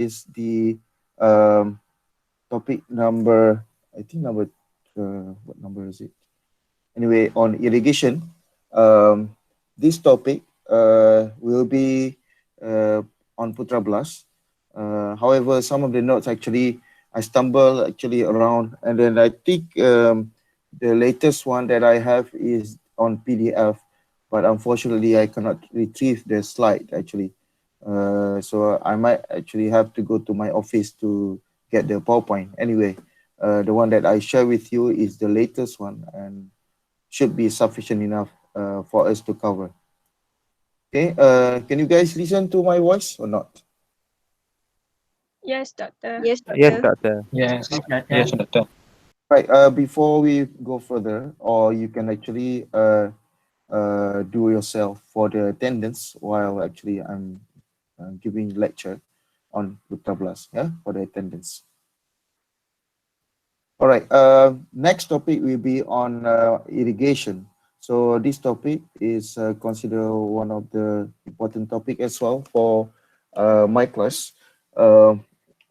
is the topic number, I think number, what number is it? Anyway, on irrigation. Um, this topic will be on Putra Blast. However, some of the notes actually, I stumble actually around, and then I think the latest one that I have is on PDF, but unfortunately I cannot retrieve the slide actually. So I might actually have to go to my office to get the PowerPoint. Anyway, the one that I share with you is the latest one and should be sufficient enough for us to cover. Okay, can you guys listen to my voice or not? Yes, doctor. Yes, Yes, doctor. doctor. Yes, Yes, yes, doctor. Right, before we go further, or you can actually do yourself for the attendance while actually I'm giving lecture on Putra Blast, yeah, for the attendance. All right, next topic will be on irrigation. So this topic is considered one of the important topic as well for my class. Uh,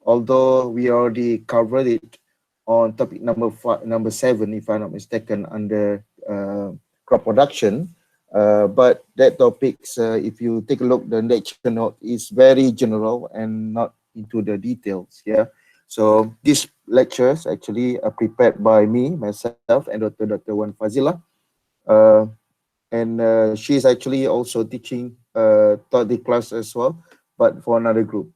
Although we already covered it on topic number 7, if I'm not mistaken, under crop production. But that topics, if you take a look, the lecture note is very general and not into the details. Yeah. So these lectures actually are prepared by me, myself, and Dr. Wan Fazila. Uh, and she is actually also teaching taught the class as well, but for another group,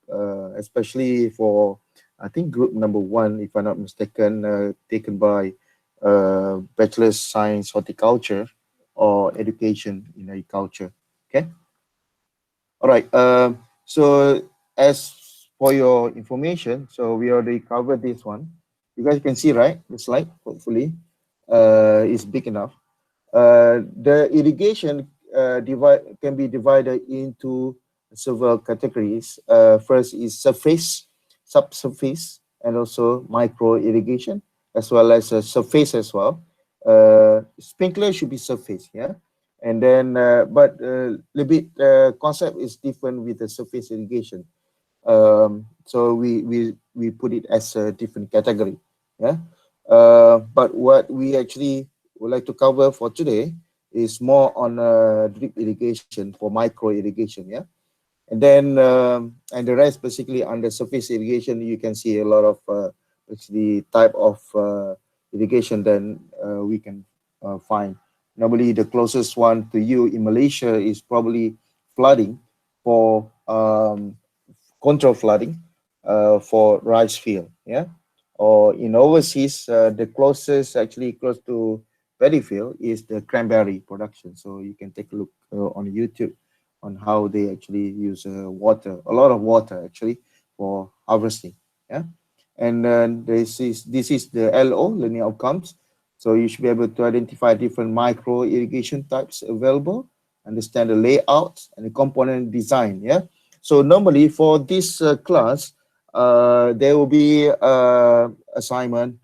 especially for I think group number 1, if I'm not mistaken, taken by bachelor's science horticulture or education in agriculture. Okay. All right. So as for your information, so we already covered this one. You guys can see, right? The slide, hopefully, is big enough. The irrigation can be divided into several categories. First is surface, subsurface, and also micro irrigation, as well as surface as well. Sprinkler should be surface, yeah. And then, but a little bit concept is different with the surface irrigation. So we put it as a different category, yeah. But what we actually would like to cover for today is more on drip irrigation for micro irrigation, yeah. And then and the rest basically under surface irrigation, you can see a lot of actually type of irrigation then we can find. Normally, the closest one to you in Malaysia is probably flooding for control flooding for rice field, yeah. Or in overseas, the closest actually close to paddy field is the cranberry production. So you can take a look on YouTube on how they actually use water, a lot of water actually for harvesting, yeah. And this is the LO, learning outcomes. So you should be able to identify different micro irrigation types available, understand the layout and the component design, yeah. So normally for this class, there will be assignment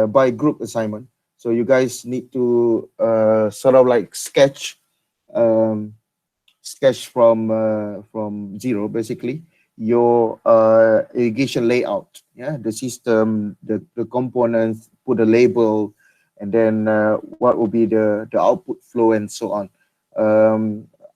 by group assignment. So you guys need to sort of like um, sketch from zero, basically your irrigation layout, yeah, the system, the components, put a label, and then what will be the output flow and so on.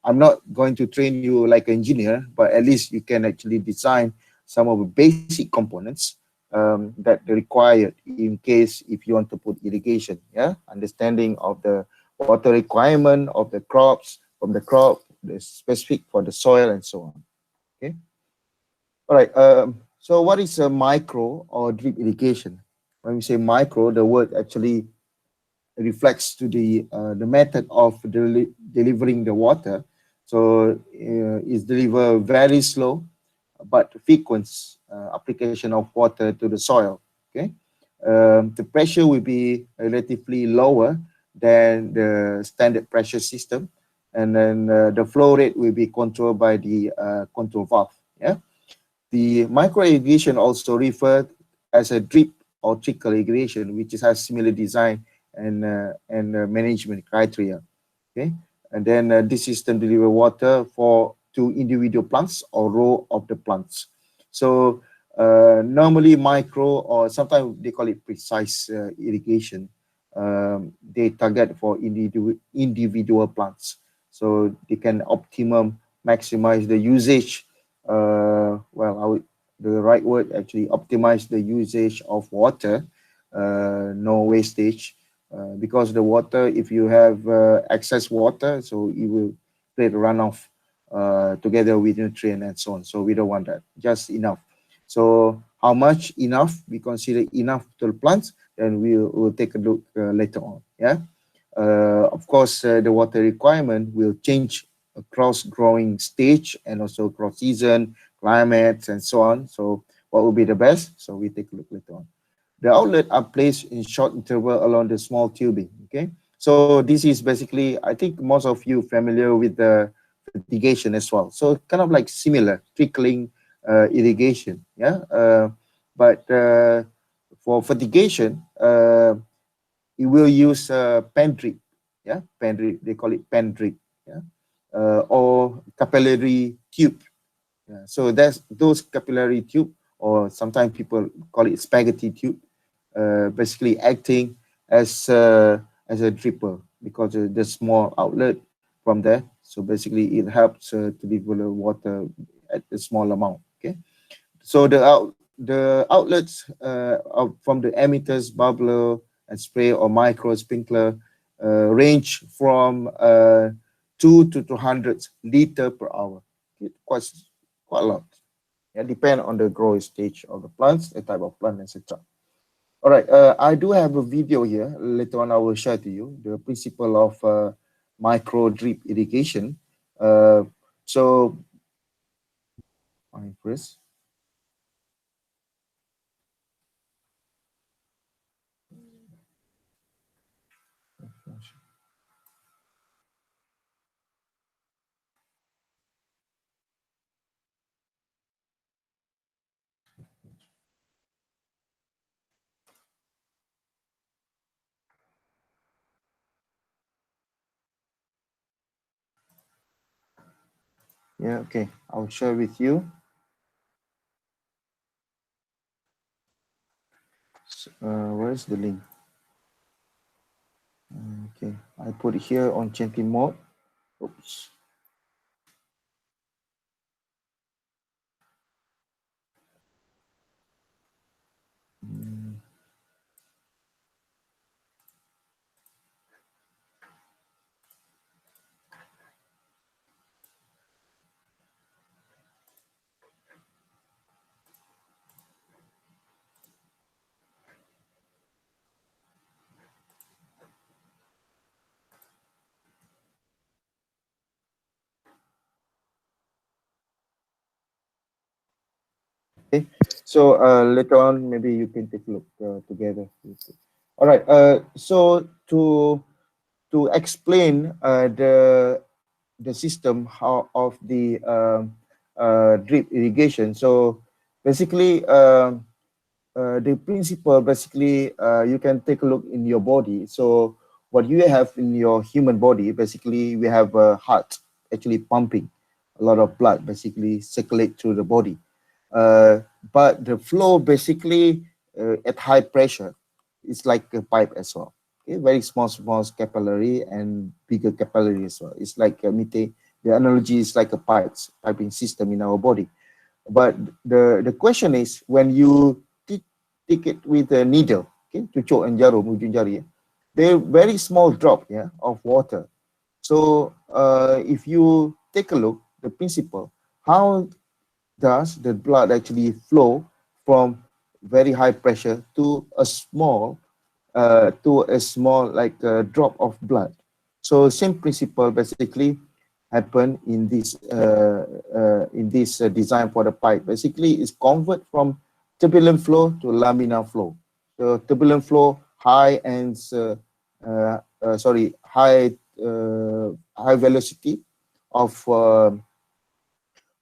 I'm not going to train you like an engineer, but at least you can actually design some of the basic components that are required in case if you want to put irrigation, yeah, understanding of the water requirement of the crops, from the crop, the specific for the soil and so on. Okay. All right. So what is a micro or drip irrigation? When we say micro, the word actually reflects to the method of delivering the water. So it's deliver very slow but frequent application of water to the soil. Okay. The pressure will be relatively lower than the standard pressure system, and then the flow rate will be controlled by the control valve. Yeah. The micro irrigation also referred as a drip or trickle irrigation, which has similar design and management criteria. Okay, and then this system deliver water for to individual plants or row of the plants. So Normally micro, or sometimes they call it precise irrigation. They target for individual plants, so they can optimum maximize the usage. Well, the right word actually, optimize the usage of water, no wastage. Because the water, if you have excess water, so it will create runoff together with nutrient and so on. So we don't want that. Just enough. So how much enough we consider enough to the plants, then we'll take a look later on. Yeah. Of course, the water requirement will change across growing stage and also across season, climates, and so on. So what will be the best? So we take a look later on. The outlet are placed in short interval along the small tubing. Okay, so this is basically, I think most of you familiar with the fertigation as well. So kind of like similar trickling irrigation. Yeah, but for fertigation, it will use pen drip. Yeah, pen drip. They call it pen drip. Yeah, or capillary tube. Yeah. So that's those capillary tube, or sometimes people call it spaghetti tube, basically acting as a dripper because the small outlet from there. So basically, it helps to deliver water at a small amount. Okay. So the outlets from the emitters, bubbler, and spray or micro sprinkler range from 2 to 200 liter per hour. Okay, quite a lot. Yeah, depend on the growing stage of the plants, the type of plant, etc. All right, I do have a video here. Later on, I will share to you the principle of micro drip irrigation. Uh, so, first, yeah, okay, I'll share with you. Where's the link? Okay, I put it here on champion mode. Oops. Mm, okay, so later on, maybe you can take a look together. All right. So to explain the system how of the drip irrigation. So basically, the principle basically you can take a look in your body. So what you have in your human body, basically we have a heart actually pumping a lot of blood, basically circulate through the body. Uh, but the flow basically at high pressure, it's like a pipe as well. Okay, very small capillary and bigger capillary as well. It's like the analogy is like a piping system in our body. But the question is, when you take it with a needle, okay, cucuk and jarum, ujung jari, they're very small drop, yeah, of water. So if you take a look, the principle, how does the blood actually flow from very high pressure to a small like a drop of blood. So same principle basically happen in this design for the pipe. Basically, it's convert from turbulent flow to laminar flow. So turbulent flow, high velocity of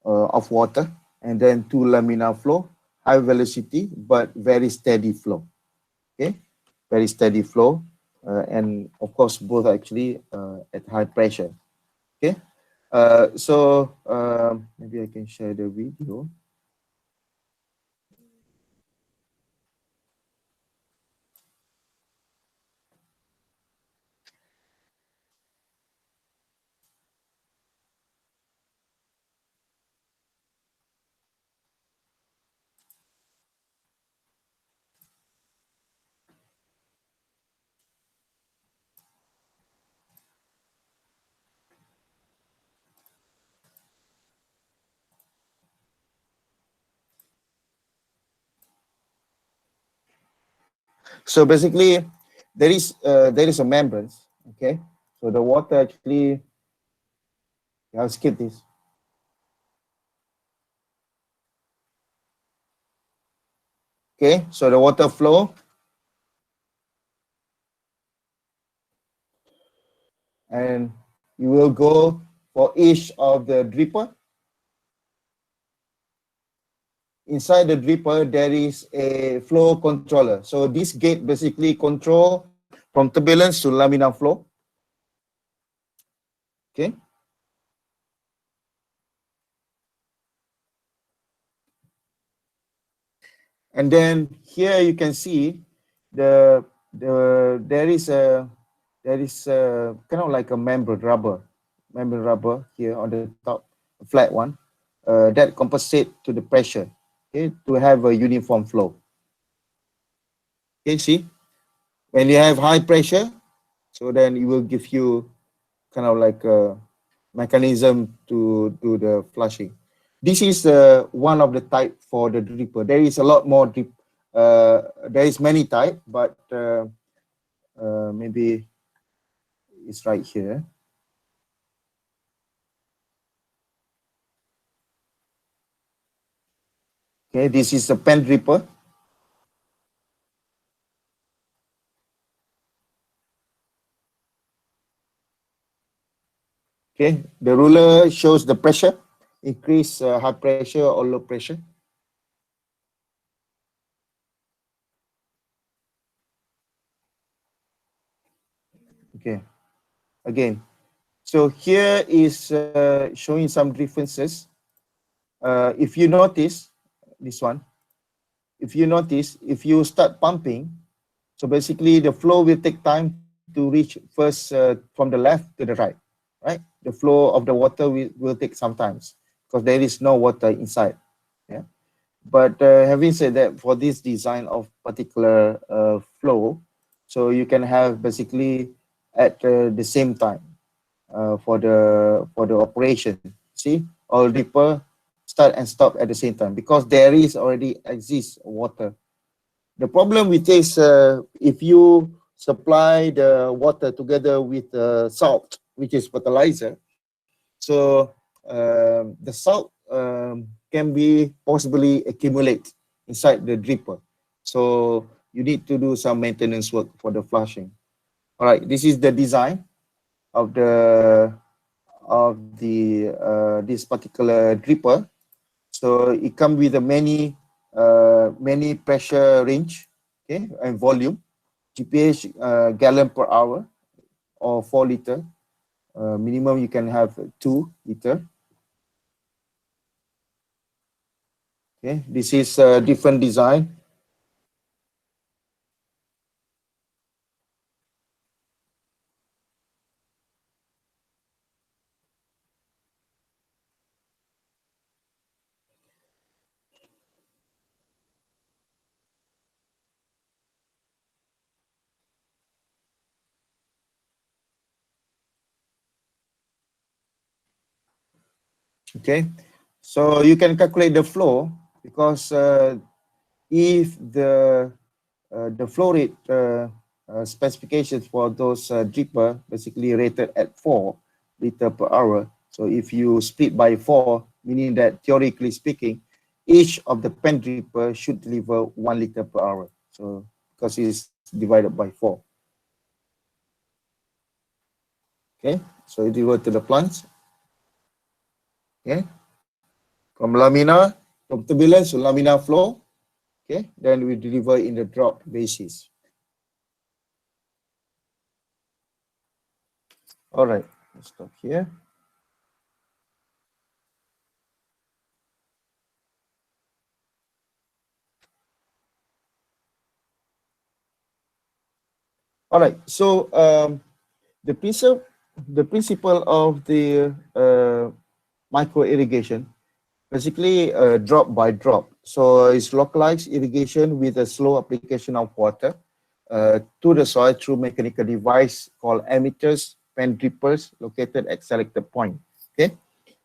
of water, and then to laminar flow, high velocity but very steady flow. Okay, very steady flow, and of course both actually at high pressure. Okay, maybe I can share the video. So basically, there is a membrane. Okay, so the water actually, I'll skip this. Okay, so the water flow, and you will go for each of the dripper. Inside the dripper, there is a flow controller. So this gate basically control from turbulence to laminar flow. Okay. And then here you can see there is a kind of like a membrane rubber here on the top, a flat one, that compensate to the pressure, okay, to have a uniform flow. Okay, see, when you have high pressure, so then it will give you kind of like a mechanism to do the flushing. This is one of the type for the dripper. There is a lot more drip. There is many type, but maybe it's right here. Okay, this is a pen dripper. Okay, the ruler shows the pressure, increase high pressure or low pressure. Okay, again, so here is showing some differences. If you notice this one, if you start pumping, so basically the flow will take time to reach first from the left to the right, right? The flow of the water will take some times because there is no water inside. Yeah. But having said that, for this design of particular flow, so you can have basically at the same time for the operation. See, all deeper start and stop at the same time because there is already exists water. The problem with this, if you supply the water together with salt, which is fertilizer, so the salt can be possibly accumulate inside the dripper. So you need to do some maintenance work for the flushing. All right, this is the design of the this particular dripper. So it comes with a many pressure range, okay, and volume, GPH gallon per hour or 4 liter. Minimum you can have 2 liter. Okay, this is a different design. Okay, so you can calculate the flow because if the flow rate specifications for those dripper basically rated at 4 liter per hour. So if you split by 4, meaning that theoretically speaking, each of the pen dripper should deliver 1 liter per hour. So because it's divided by 4. Okay, so it deliver to the plants. Okay, from laminar, from turbulence to laminar flow. Okay, then we deliver in the drop basis. All right, let's stop here. All right, so the principle of the micro irrigation, basically drop by drop. So it's localized irrigation with a slow application of water to the soil through mechanical device called emitters, pen drippers located at selected point. Okay,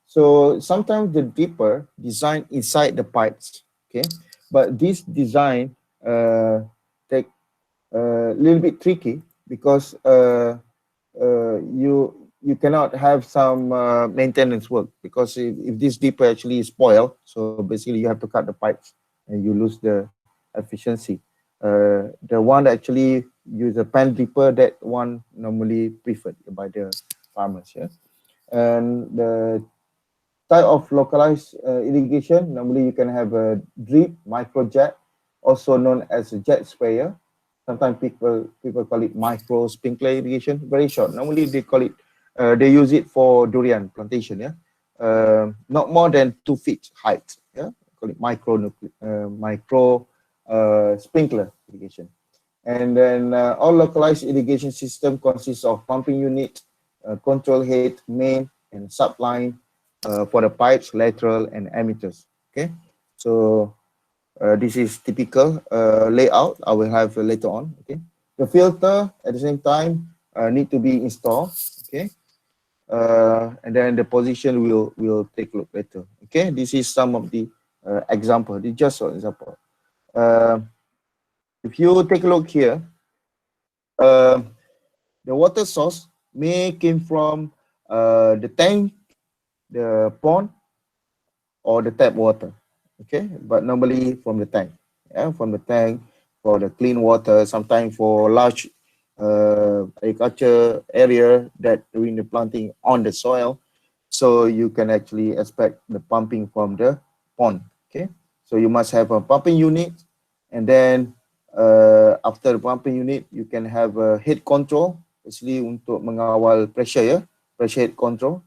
so sometimes the dripper designed inside the pipes. Okay, but this design take a little bit tricky because you cannot have some maintenance work, because if this dipper actually is spoiled, so basically you have to cut the pipes and you lose the efficiency. The one that actually use a pan dipper, that one normally preferred by the farmers. Yeah, and the type of localized irrigation, normally you can have a drip, micro jet, also known as a jet sprayer. Sometimes people call it micro sprinkler irrigation. Very short. Normally they call it, they use it for durian plantation. Yeah, not more than 2 feet height. Yeah, call it micro sprinkler irrigation. And then all localized irrigation system consists of pumping unit, control head, main, and subline for the pipes, lateral, and emitters. Okay, so this is typical layout I will have later on. Okay, the filter at the same time need to be installed. Okay, and then the position will take a look later. Okay, this is some of the example. This is just an example. Uh, if you take a look here, uh, the water source may came from the tank, the pond, or the tap water. Okay, but normally from the tank. Yeah, from the tank for the clean water. Sometimes for large agriculture area that doing the planting on the soil, so you can actually expect the pumping from the pond. Okay, so you must have a pumping unit, and then after the pumping unit, you can have a head control, actually untuk mengawal pressure, ya, pressure head control,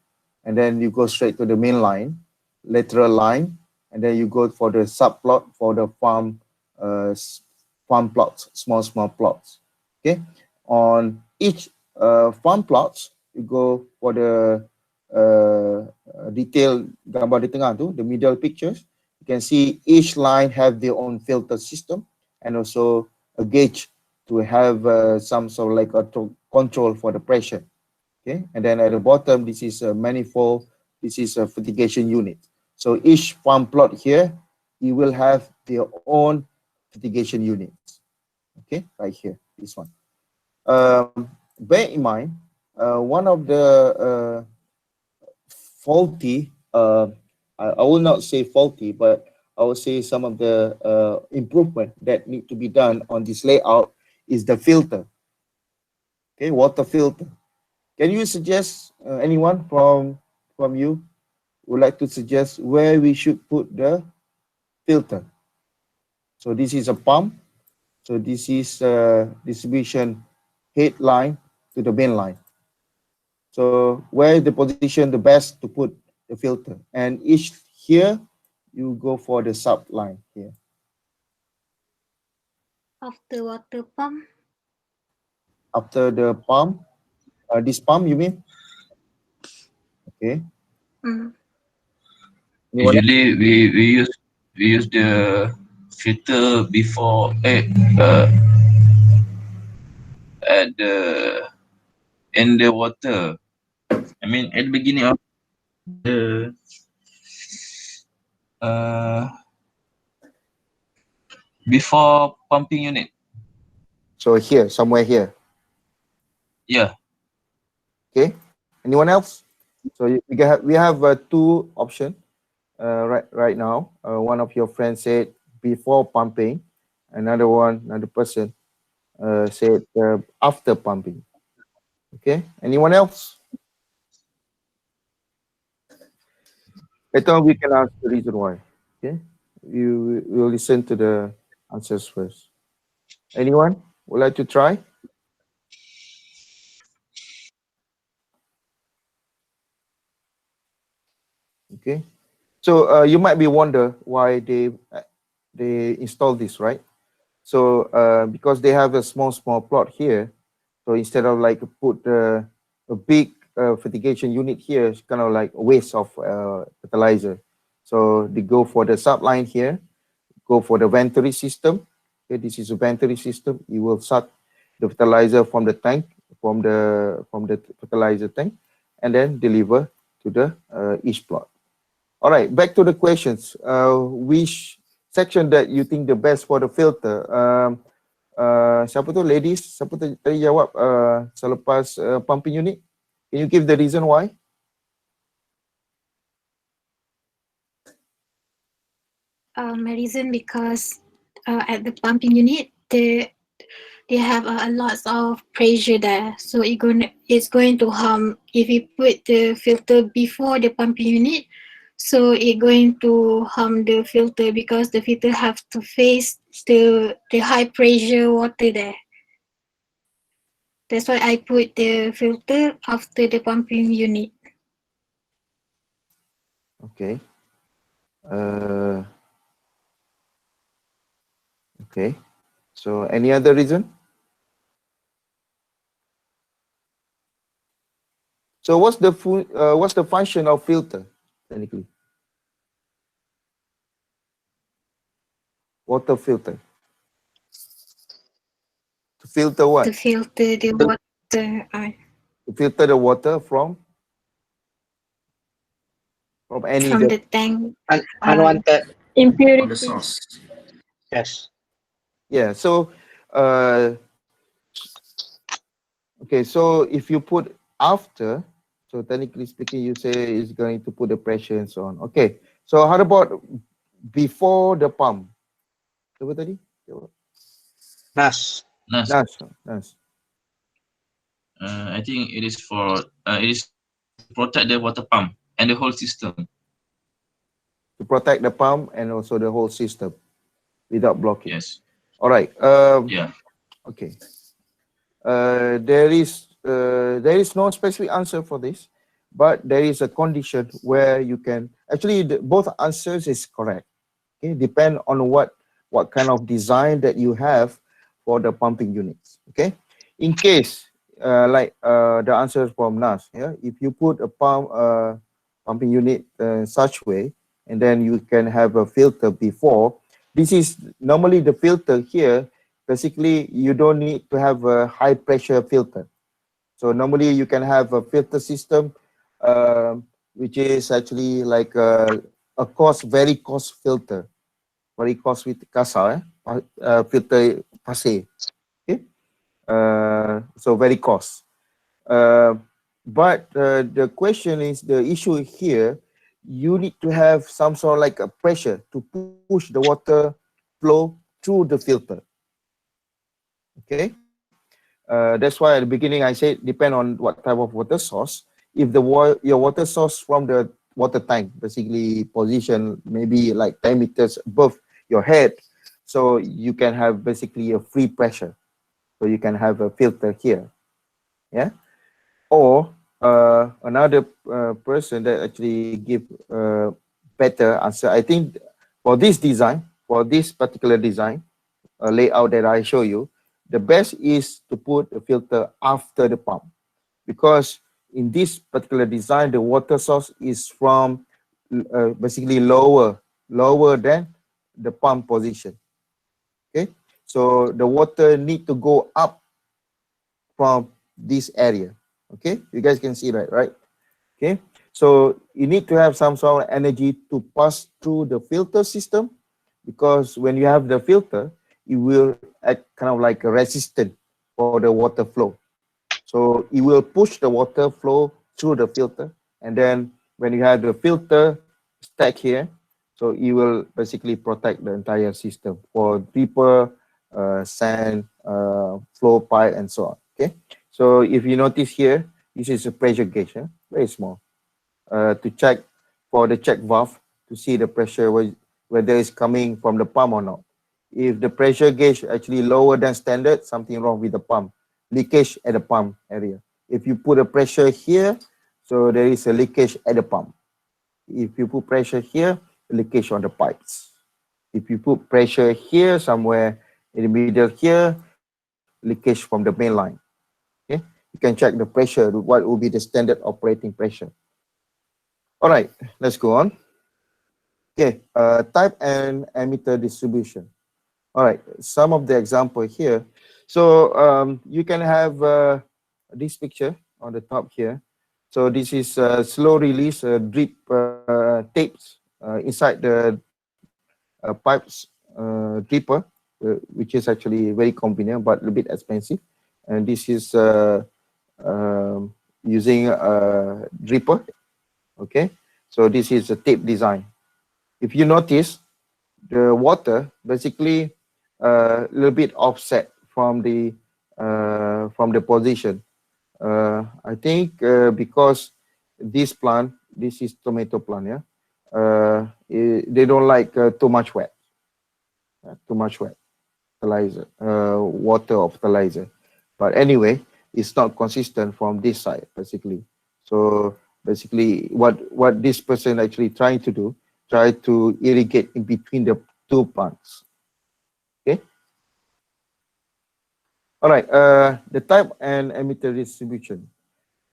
and then you go straight to the main line, lateral line, and then you go for the subplot for the farm plots, small plots. Okay, on each farm plots, you go for the detail gambar di tengah tu, the middle pictures. You can see each line have their own filter system and also a gauge to have some sort of like a control for the pressure. Okay, and then at the bottom, this is a manifold. This is a fertigation unit. So each farm plot here, you will have their own fertigation units. Okay, right here, this one. Bear in mind, one of the faulty, I will not say faulty, but I will say some of the improvement that need to be done on this layout is the filter. Okay, water filter. Can you suggest anyone from you would like to suggest where we should put the filter? So this is a pump. So this is distribution head line to the main line. So where is the position the best to put the filter? And each here, you go for the sub line here. After water pump. After the pump, this pump you mean? Okay. Anyone else? Usually we use the filter before at the in the water. I mean at the beginning of the uh before pumping unit. So here, somewhere here. Yeah. Okay. Anyone else? So we have two options right now. One of your friends said before pumping. Another person said after pumping. Okay. Anyone else? Later on we can ask the reason why. Okay. You will listen to the answers first. Anyone would like to try? Okay. So you might be wonder why they install this, right? So because they have a small plot here, so instead of like put a big fertigation unit here, it's kind of like a waste of fertilizer. So they go for the subline here, go for the venturi system. Okay, this is a venturi system. You will suck the fertilizer from the tank, from the fertilizer tank, and then deliver to the each plot. All right, back to the questions. Which section that you think the best for the filter? Siapa tu ladies? Siapa tu tadi jawab selepas pumping unit? Can you give the reason why? My reason because at the pumping unit they have a lot of pressure there, so it's going to harm if you put the filter before the pumping unit. So it going to harm the filter because the filter have to face the high pressure water there. That's why I put the filter after the pumping unit. Okay. Okay. So any other reason? So what's the function of filter technically? Water filter. To filter To what? filter the water To filter the water from any from the the tank. Unwanted. From the Impurity. source. Yes. yeah. So okay. So if you put after, so technically speaking, you say it's going to put the pressure and so on. Okay. So how about before the pump? Apa tadi? Nas. Nas. Nas. I think it is to protect the water pump and the whole system. To protect the pump and also the whole system without blocking. Yes. All right. Yeah. Okay. There is no specific answer for this, but there is a condition where you can actually both answers is correct. Okay, depend on what kind of design that you have for the pumping units. Okay, in case the answer from Nas, yeah, if you put a pumping unit such way, and then you can have a filter before. This is normally the filter here. Basically, you don't need to have a high pressure filter. So normally you can have a filter system, which is actually like a very cost filter, very cost with kasar, filter pasir. Okay, so very cost. Uh, but the question is, the issue here, you need to have some sort of like a pressure to push the water flow through the filter. Okay, that's why at the beginning I said depend on what type of water source. If your water source from the water tank, basically position maybe like 10 meters above your head, so you can have basically a free pressure. So you can have a filter here, yeah. Or another person that actually give better answer. I think for this design, for this particular design, layout that I show you, the best is to put a filter after the pump, because in this particular design, the water source is from basically lower than the pump position. Okay, so the water need to go up from this area. Okay, you guys can see that, right? Okay, so you need to have some sort of energy to pass through the filter system, because when you have the filter, it will act kind of like a resistant for the water flow. So it will push the water flow through the filter, and then when you have the filter stack here, so it will basically protect the entire system for deeper sand flow pipe and so on. Okay, so if you notice here, this is a pressure gauge, very small, to check for the check valve to see the pressure whether it's coming from the pump or not. If the pressure gauge actually lower than standard, something wrong with the pump, leakage at the pump area. If you put a pressure here, so there is a leakage at the pump. If you put pressure here, leakage on the pipes. If you put pressure here, somewhere in the middle here, leakage from the main line. Okay, you can check the pressure, what will be the standard operating pressure. All right, let's go on. Okay, type and emitter distribution. All right, some of the example here. So you can have this picture on the top here. So this is slow release drip tapes inside the pipes dripper. which is actually very convenient but a little bit expensive. And this is using a dripper. Okay, so this is a tape design. If you notice, the water basically a little bit offset from the position. I think because this plant, this is tomato plant, yeah, they don't like too much wet, too much wet fertilizer, water of fertilizer. But anyway, it's not consistent from this side basically. So basically, what this person actually trying to do, try to irrigate in between the two plants. Okay. All right. The type and emitter distribution.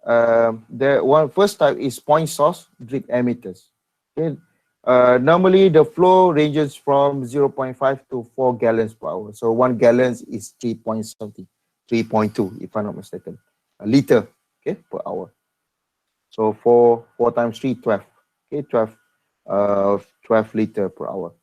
The one first type is point source drip emitters. Okay. Normally the flow ranges from 0.5 to 4 gallons per hour. So 1 gallon is 3 point something, 3.2 if I'm not mistaken, a liter, okay, per hour. So 4 times 3, 12, okay, 12 liter per hour.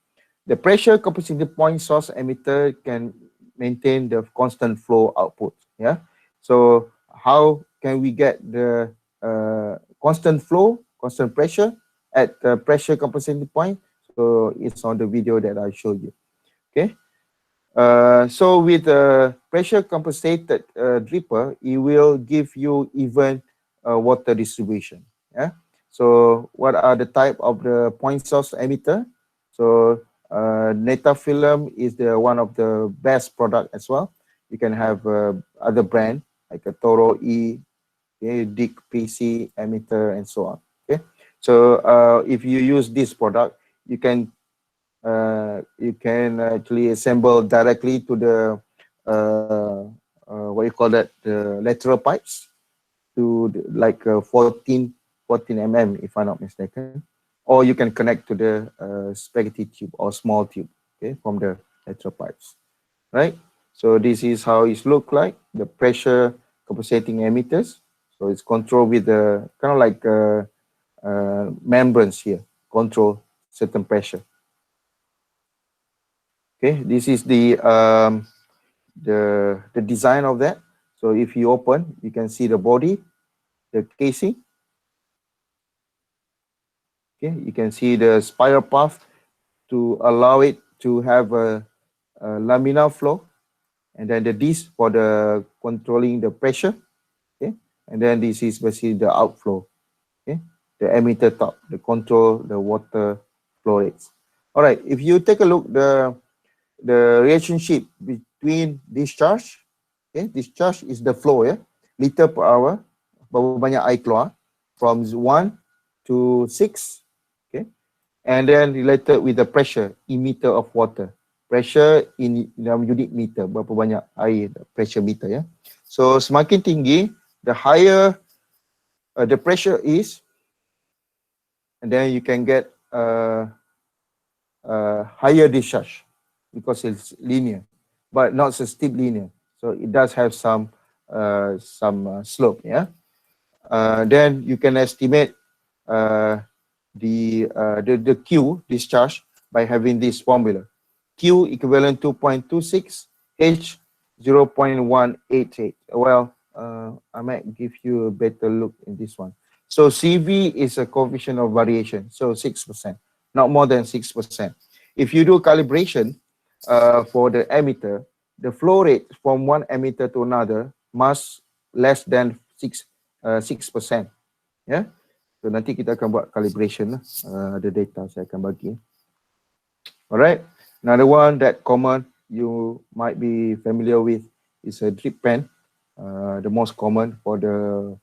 The pressure capacity point source emitter can maintain the constant flow output. Yeah. So how can we get the constant flow, constant pressure at the pressure capacity point? So it's on the video that I showed you. Okay. So with a pressure compensated dripper, it will give you even water distribution. Yeah. So what are the type of the point source emitter? So Netafilm is the one of the best product as well. You can have other brand like a Toro E, okay, Dick PC emitter, and so on. Okay. So if you use this product, you can actually assemble directly to the what you call that, the lateral pipes to the, like 14 mm if I'm not mistaken, or you can connect to the spaghetti tube or small tube, okay, from the lateral pipes, right? So this is how it look like, the pressure compensating emitters. So it's controlled with the kind of like membranes here, control certain pressure. Okay, this is the design of that. So if you open, you can see the body, the casing. Okay, you can see the spiral path to allow it to have a laminar flow, and then the disc for the controlling the pressure. Okay, and then this is basically the outflow. Okay, the emitter top, the control the water flow rates. All right, if you take a look, the relationship between discharge, okay, discharge is the flow, yeah, liter per hour, berapa banyak air keluar, from 1 to 6, okay, and then related with the pressure, emitter of water, pressure in dalam unit meter, berapa banyak air, pressure meter, ya. So semakin tinggi, the higher the pressure is, and then you can get higher discharge because it's linear, but not so steep linear. So it does have some slope, yeah. Then you can estimate the Q discharge by having this formula. Q equivalent 2.26, H 0.188. Well, I might give you a better look in this one. So CV is a coefficient of variation, so 6%, not more than 6%. If you do calibration for the emitter, the flow rate from one emitter to another must less than 6%. Yeah. So nanti kita akan buat calibration lah. The data saya akan bagi. Alright. Another one that common you might be familiar with is a drip pen. The most common for the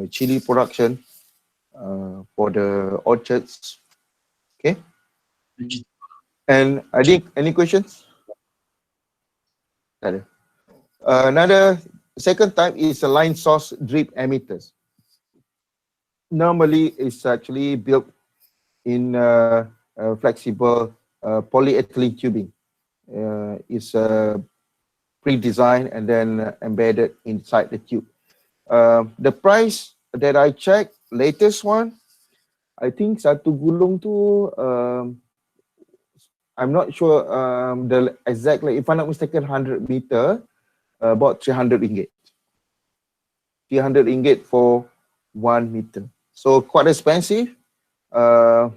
chili production, for the orchards. Okay. And I think any questions? Another second type is a line source drip emitters. Normally, it's actually built in flexible polyethylene tubing. It's pre-designed and then embedded inside the tube. The price that I checked, latest one, I think satu gulung tu I'm not sure the exactly, if I'm not mistaken, 100 meter, about 300 ringgit. 300 ringgit for 1 meter. So quite expensive, but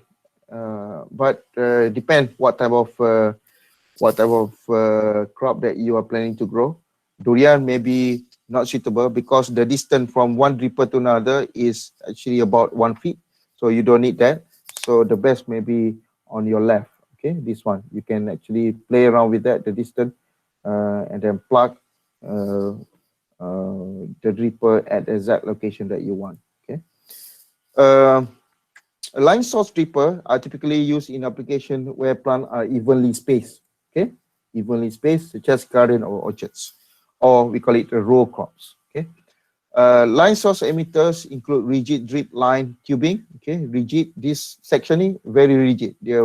depend what type of crop that you are planning to grow. Durian may be not suitable because the distance from one dripper to another is actually about 1 feet. So you don't need that. So the best may be on your left. Okay, this one. You can actually play around with that, the distance, and then plug the dripper at the exact location that you want. Okay. Uh, a line source dripper are typically used in application where plants are evenly spaced. Okay, evenly spaced, such as garden or orchards, or we call it row crops. Okay. Line source emitters include rigid drip line tubing. Okay, rigid. This section ni very rigid. Dia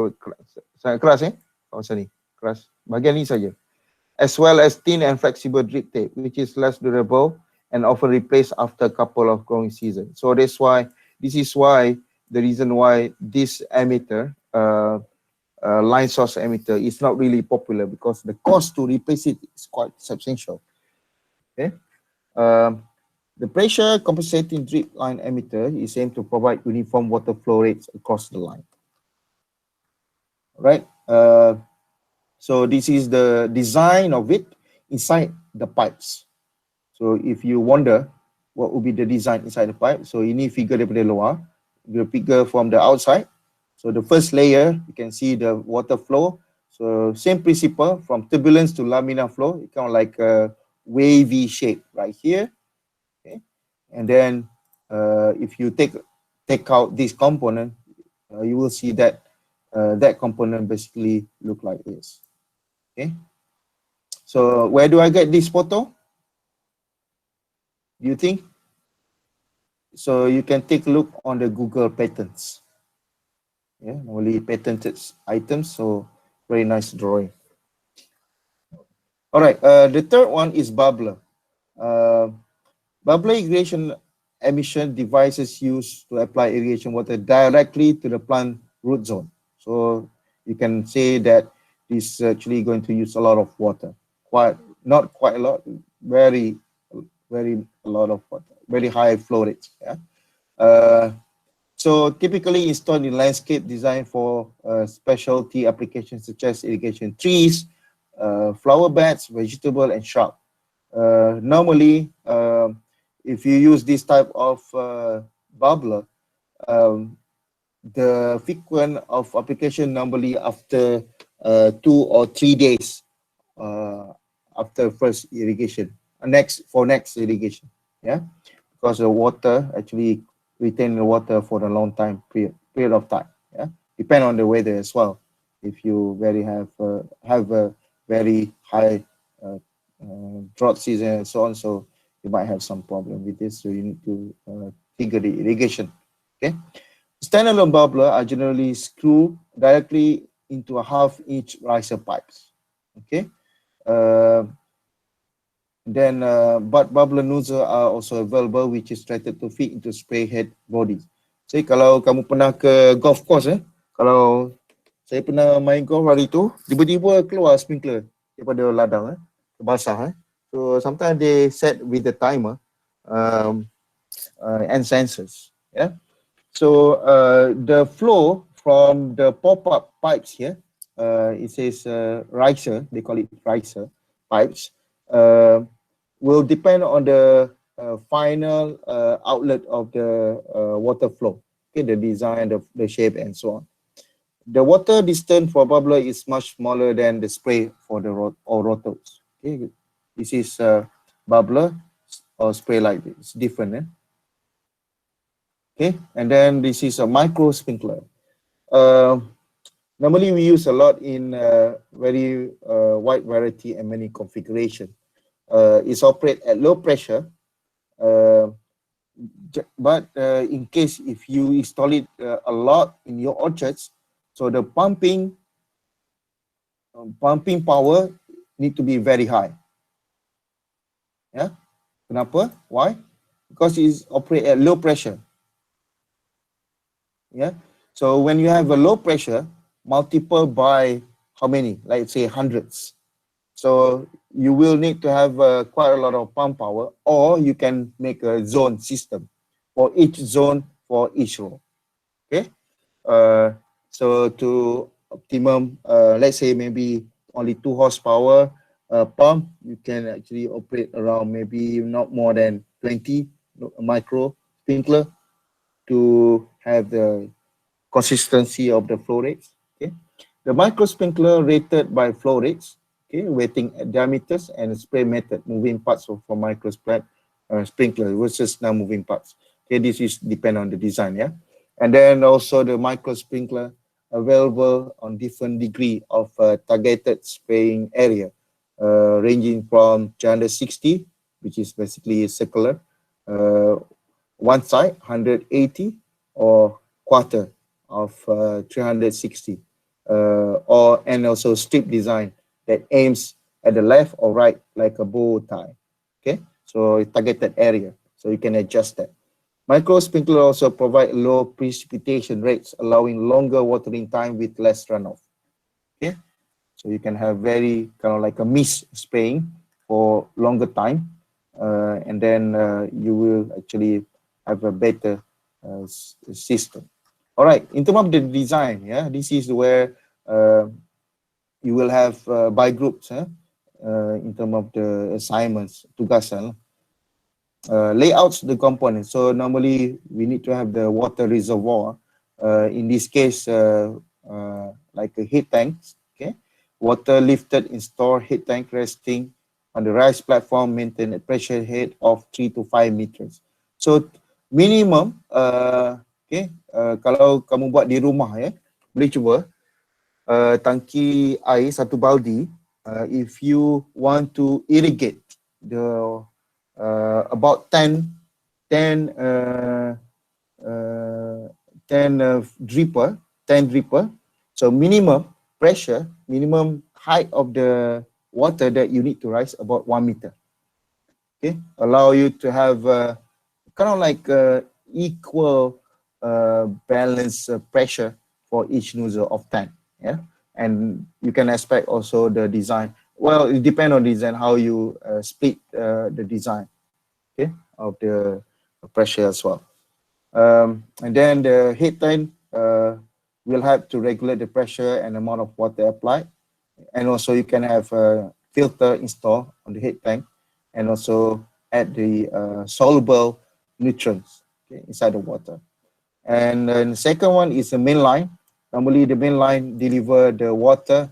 sangat keras kawasan ni keras. Bahagian ni saja. As well as thin and flexible drip tape, which is less durable and often replaced after a couple of growing seasons. So this is why the reason why this emitter, line source emitter, is not really popular, because the cost to replace it is quite substantial. Okay. The pressure compensating drip line emitter is aimed to provide uniform water flow rates across the line. Right. So this is the design of it inside the pipes. So if you wonder what would be the design inside the pipe, so ini figure daripada luar, the figure from the outside. So the first layer, you can see the water flow. So same principle from turbulence to laminar flow, it kind of like a wavy shape right here. Okay, and then if you take out this component, you will see that that component basically look like this. Okay, so where do I get this photo? Do you think? So you can take a look on the Google patents. Yeah, only patented items. So very nice drawing. All right. The third one is bubbler. Bubbler irrigation emission devices used to apply irrigation water directly to the plant root zone. So you can say that this is actually going to use a lot of water. Not quite a lot, very a lot of water, very high flow rates. Yeah. So typically installed in landscape design for specialty applications such as irrigation trees, flower beds, vegetable, and shrub. Normally, if you use this type of bubbler, the frequent of application normally after 2 or 3 days after first irrigation, next irrigation. Yeah, because the water actually retain the water for a long time period of time. Yeah, depend on the weather as well. If you have a very high drought season and so on, so you might have some problem with this. So you need to figure the irrigation. Okay, standalone bubbler are generally screwed directly into a half-inch riser pipes. Okay. Then but bubbler nozzle are also available, which is rated to fit into spray head bodies. So kalau kamu pernah ke golf course, kalau saya pernah main golf hari tu, tiba-tiba keluar sprinkler daripada ladang, basah. So sometimes they set with the timer and sensors. Yeah. So the flow from the pop-up pipes here, it says riser, they call it riser pipes, will depend on the final outlet of the water flow. Okay, the design, the shape, and so on. The water distance for bubbler is much smaller than the spray for the rotors. Okay, this is bubbler or spray like this. It's different. Okay, and then this is a micro sprinkler. Normally we use a lot in very wide variety and many configuration. It's operate at low pressure, but in case if you install it a lot in your orchards, so the pumping power need to be very high. Yeah, kenapa? Why? Because it's operate at low pressure. Yeah, so when you have a low pressure, multiple by how many? Like say hundreds. So you will need to have quite a lot of pump power, or you can make a zone system for each zone for each row. Okay. So to optimum, let's say maybe only 2 horsepower pump, you can actually operate around maybe not more than 20 micro sprinkler to have the consistency of the flow rates. Okay. The micro sprinkler rated by flow rates, okay, weighting diameters and spray method, moving parts for micro sprinkler versus non-moving parts. Okay, this is depend on the design, yeah. And then also the micro sprinkler available on different degree of targeted spraying area, ranging from 360, which is basically circular, one side 180, or quarter of 360, or and also strip design that aims at the left or right like a bow tie. Okay, so targeted area, so you can adjust that. Micro sprinkler also provide low precipitation rates, allowing longer watering time with less runoff. Okay, so you can have very kind of like a mist spraying for longer time, and then you will actually have a better system. All right, in terms of the design, yeah, this is where you will have by groups, in terms of the assignments, tugasan. Layouts the components. So normally we need to have the water reservoir. In this case, like a heat tank. Okay, water lifted in store heat tank resting on the rise platform, maintain a pressure head of 3 to 5 meters. So minimum, okay, kalau kamu buat di rumah, ya, boleh cuba tangki air 1 baldi. If you want to irrigate the about 10 dripper, 10 dripper. So minimum pressure, minimum height of the water that you need to rise about 1 meter. Okay, allow you to have kind of like equal balance pressure for each nozzle of tank. Yeah, and you can expect also the design. Well, it depends on design how you split the design, okay, of the pressure as well. And then the heat tank will help to regulate the pressure and amount of water applied. And also you can have a filter installed on the heat tank, and also add the soluble nutrients, okay, inside the water. And then the second one is the main line. Normally the main line deliver the water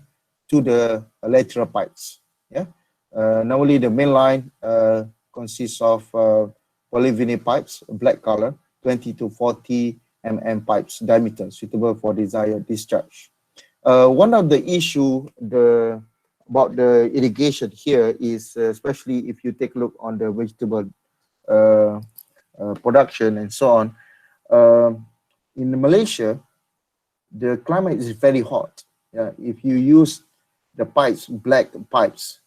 to the lateral pipes. Yeah. Normally the main line consists of polyvinyl pipes, black color, 20 to 40 mm pipes diameter, suitable for desired discharge. One of the issue about the irrigation here is, especially if you take a look on the vegetable production and so on. In Malaysia, the climate is very hot. Yeah, if you use the pipes, black pipes,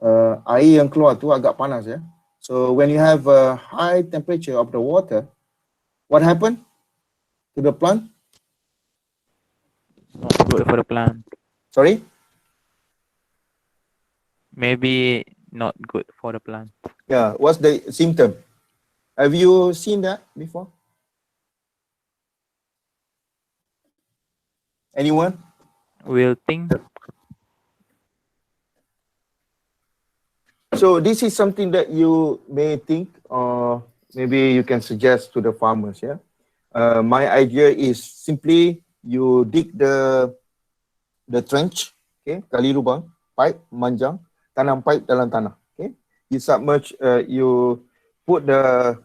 air yang keluar tu agak panas, ya. So when you have a high temperature of the water, what happened to the plant? Not good for the plant. Sorry? Maybe not good for the plant. Yeah, what's the symptom? Have you seen that before? Anyone? Wilting. So this is something that you may think, or maybe you can suggest to the farmers. Yeah, my idea is simply you dig the trench, okay, kali lubang, pipe manjang, tanam pipe dalam tanah. Okay, you submerge, you put the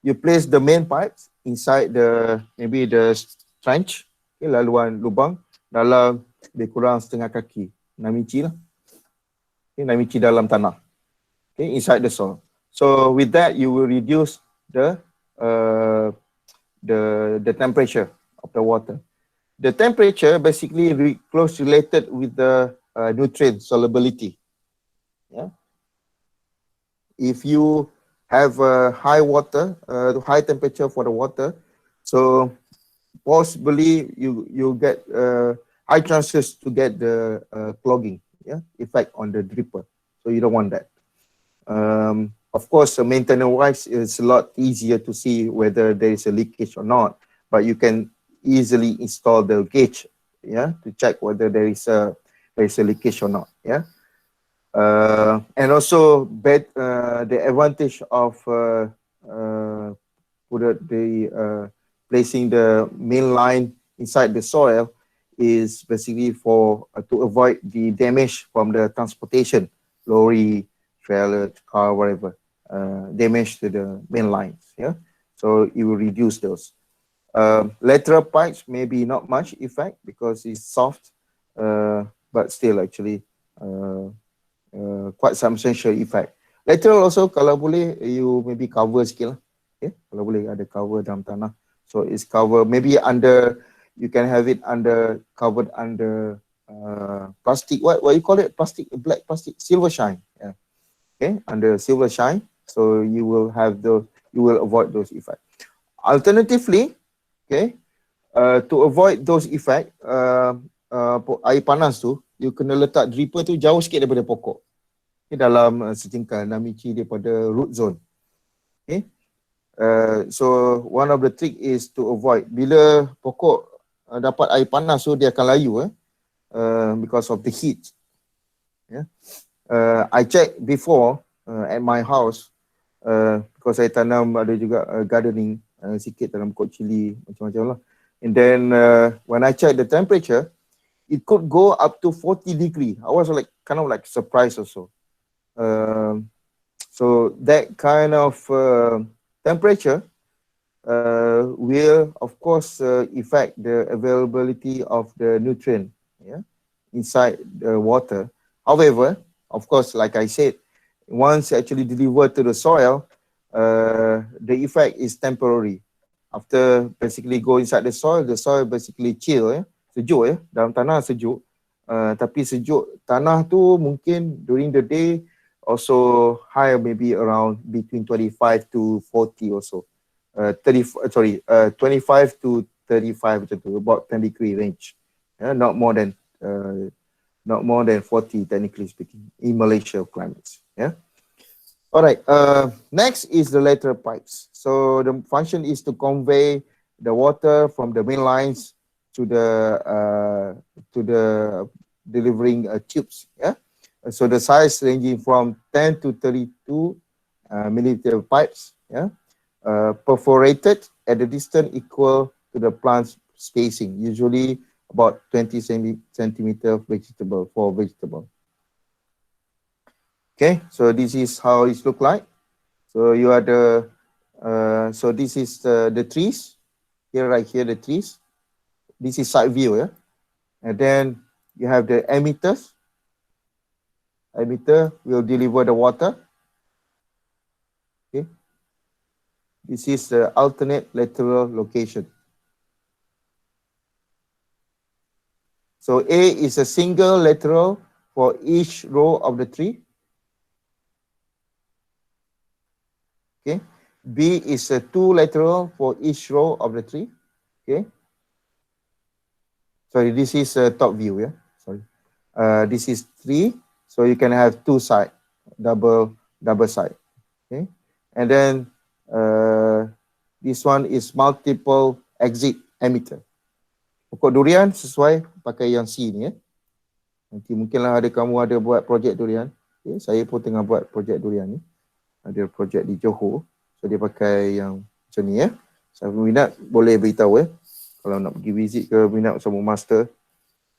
you place the main pipes inside the maybe the trench, okay, laluan lubang dalam lebih kurang setengah kaki, 6 inci lah. Okay, 6 inci dalam tanah, okay, inside the soil. So with that, you will reduce the temperature of the water. The temperature basically close related with the nutrient solubility. Yeah. If you have high water, high temperature for the water, so possibly you get high chances to get the clogging, yeah, effect on the dripper. So you don't want that. Of course, maintenance-wise, it's a lot easier to see whether there is a leakage or not, but you can easily install the gauge, yeah, to check whether there is a leakage or not, yeah. And also, the advantage of placing the main line inside the soil is basically for to avoid the damage from the transportation, lorry, trailer, car, whatever, damage to the main lines. Yeah, so it will reduce those. Lateral pipes maybe not much effect because it's soft, but still actually quite substantial effect. Lateral also kalau boleh you maybe cover sikit lah. Okay, kalau boleh ada cover dalam tanah. So it's cover maybe under, you can have it covered under plastic, what you call it, plastic, black plastic, silver shine. Yeah. Okay, under silver shine. So you will avoid those effects. Alternatively, okay, to avoid those effects, air panas tu, you kena letak dripper tu jauh sikit daripada pokok. Okay, dalam setingkal 6 inci daripada root zone. Okay. So one of the trick is to avoid bila pokok dapat air panas, so dia akan layu because of the heat. Yeah. I check before at my house because saya tanam ada juga gardening sikit dalam pokok cili macam-macam lah. And then when I check the temperature, it could go up to 40 degree. I was like kind of like surprised also. So that kind of temperature will of course affect the availability of the nutrient, yeah, inside the water. However, of course, like I said, once actually delivered to the soil, the effect is temporary. After basically go inside the soil basically chill, sejuk, dalam tanah sejuk. Tapi sejuk tanah tu mungkin during the day also high, maybe around between 25 to 40 or so. 25 to 35 macam tu, about 10 degree range. Not more than 40 technically speaking in Malaysia climates. Yeah. All right. Next is the lateral pipes. So the function is to convey the water from the main lines to the delivering tubes. Yeah. So the size ranging from 10 to 32 milliliter pipes. Yeah. Perforated at a distance equal to the plant's spacing, usually about 20 centimeter for vegetable. Okay, so this is how it look like. So you are so this is the trees here, right here, the trees. This is side view, yeah. And then you have the emitters. Emitter will deliver the water. Okay. This is the alternate lateral location. So A is a single lateral for each row of the tree. Okay. B is a two lateral for each row of the tree. Okay. Sorry, this is a top view, yeah. Sorry. This is 3. So you can have two side, double side. Okay. And then this one is multiple exit emitter. Pokok durian sesuai pakai yang C ni, ya. Nanti mungkinlah kamu ada buat projek durian. Okay. Saya pun tengah buat projek durian ni. Ada projek di Johor. So dia pakai yang macam ni, ya. Siapa minat boleh beritahu, ya. Kalau nak pergi visit ke minat sama master.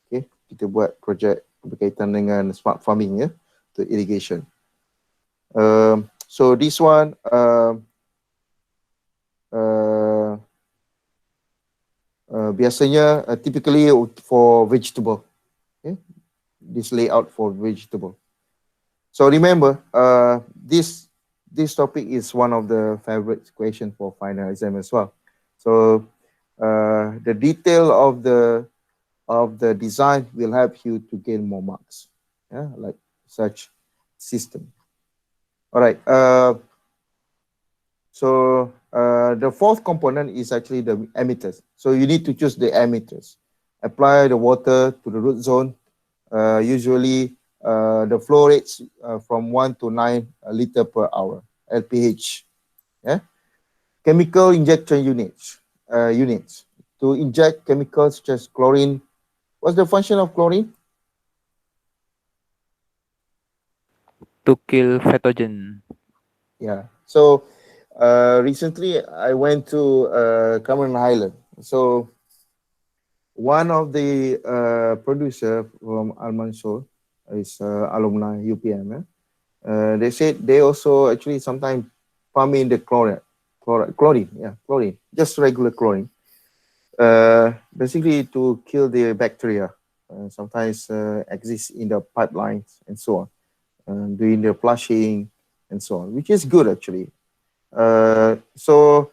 Okay. Kita buat projek berkaitan dengan smart farming, ya, to irrigation. So this one biasanya typically for vegetable. Okay. This layout for vegetable. So remember, this topic is one of the favorite question for final exam as well. So the detail of the design will help you to gain more marks. Yeah, like such system. All right. So the fourth component is actually the emitters. So you need to choose the emitters. apply the water to the root zone. Usually, the flow rates from 1 to 9 liter per hour, LPH. Yeah? Chemical injection units to inject chemicals such as chlorine. What's the function of chlorine? To kill pathogen. Yeah. So recently I went to Cameron Highland. So one of the producer from Al Mansur is alumni UPM. They said they also actually sometimes pump in the chlorine, just regular chlorine. Basically to kill the bacteria. Sometimes exist in the pipelines and so on, doing the flushing and so on, which is good actually. So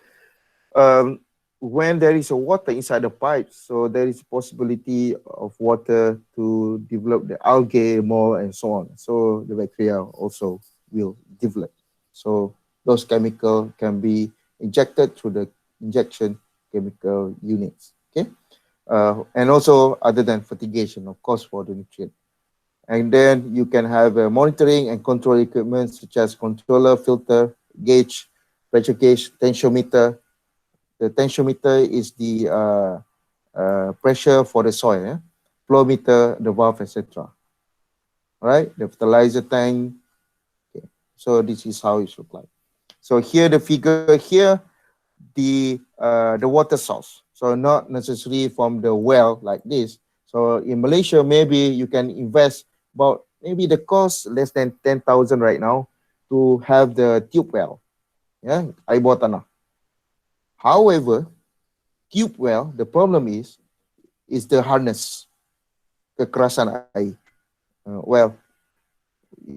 um, when there is a water inside the pipe, so there is possibility of water to develop the algae more and so on. So the bacteria also will develop. So those chemical can be injected through the injection chemical units. Okay, and also other than fertigation, of course, for the nutrient. And then you can have monitoring and control equipment such as controller, filter, gauge, pressure gauge, tensiometer. The tensiometer is the pressure for the soil, flow meter, the valve, etc. Right? The fertilizer tank. Okay. So this is how it looks like. So here the figure here, the water source. So not necessarily from the well like this. So in Malaysia, maybe you can invest about maybe the cost less than 10,000 right now to have the tube well. Yeah, air bawah tanah. However, tube well, the problem is the hardness, kekerasan air. Well,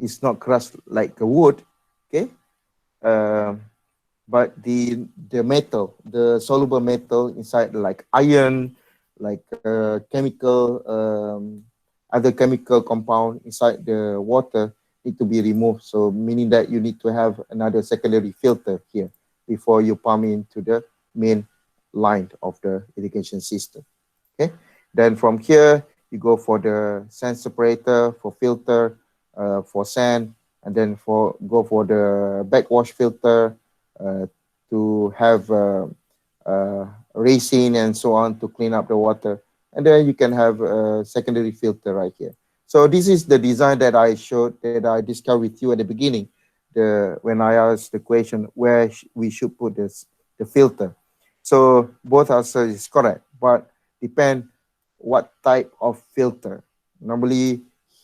it's not crushed like a wood, okay? Uh, but the metal, the soluble metal inside, like iron, like chemical, other chemical compound inside the water need to be removed. So meaning that you need to have another secondary filter here before you pump into the main line of the irrigation system. Okay, then from here you go for the sand separator, for filter, for sand, and then go for the backwash filter uh, to have racing and so on to clean up the water, and then you can have a secondary filter right here. So this is the design that I showed, that I discussed with you at the beginning, when I asked the question where we should put the filter. So both answers is correct, but depend what type of filter. Normally,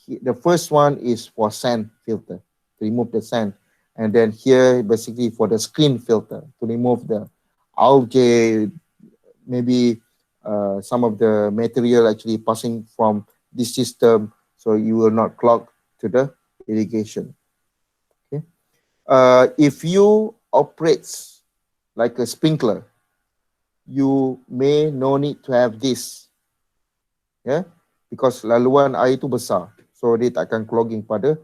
the first one is for sand filter, to remove the sand. And then here, basically for the screen filter, to remove the algae, maybe some of the material actually passing from this system, so you will not clog to the irrigation. Okay. If you operate like a sprinkler, you may no need to have this, yeah, because laluan air itu besar, so dia tak akan clogging pada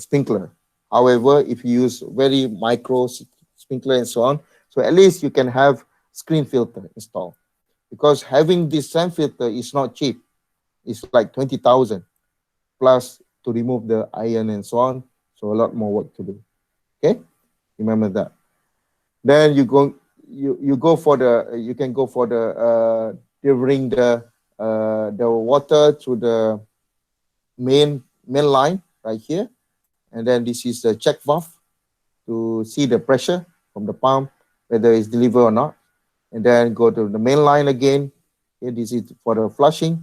sprinkler. However, if you use very micro sprinkler and so on, so at least you can have screen filter installed, because having this sand filter is not cheap. It's like 20,000 plus to remove the iron and so on, so a lot more work to do. Okay, remember that. Then you go for the, you can go for the delivering the water to the main line right here, and then this is the check valve to see the pressure from the pump whether it's delivered or not, and then go to the main line again. Okay, this is for the flushing.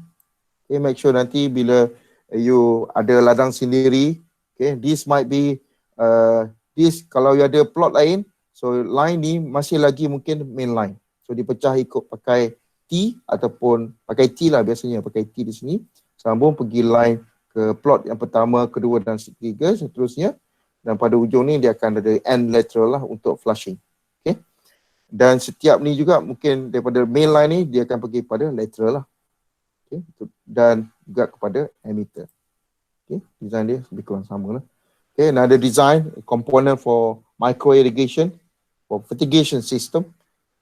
Okay, make sure nanti bila you ada ladang sendiri, okay, this might be this kalau you ada plot lain, so line ni masih lagi mungkin main line, so dipecah ikut pakai T ataupun pakai T lah, biasanya pakai T di sini, sambung pergi line ke plot yang pertama, kedua dan ketiga seterusnya, dan pada ujung ni dia akan ada end lateral lah untuk flushing. Okay, dan setiap ni juga mungkin daripada main line ni dia akan pergi pada lateral lah. Okay, dan juga kepada emitter. Okay, design dia lebih kurang sama lah. Okay, another design component for micro irrigation for fertigation system.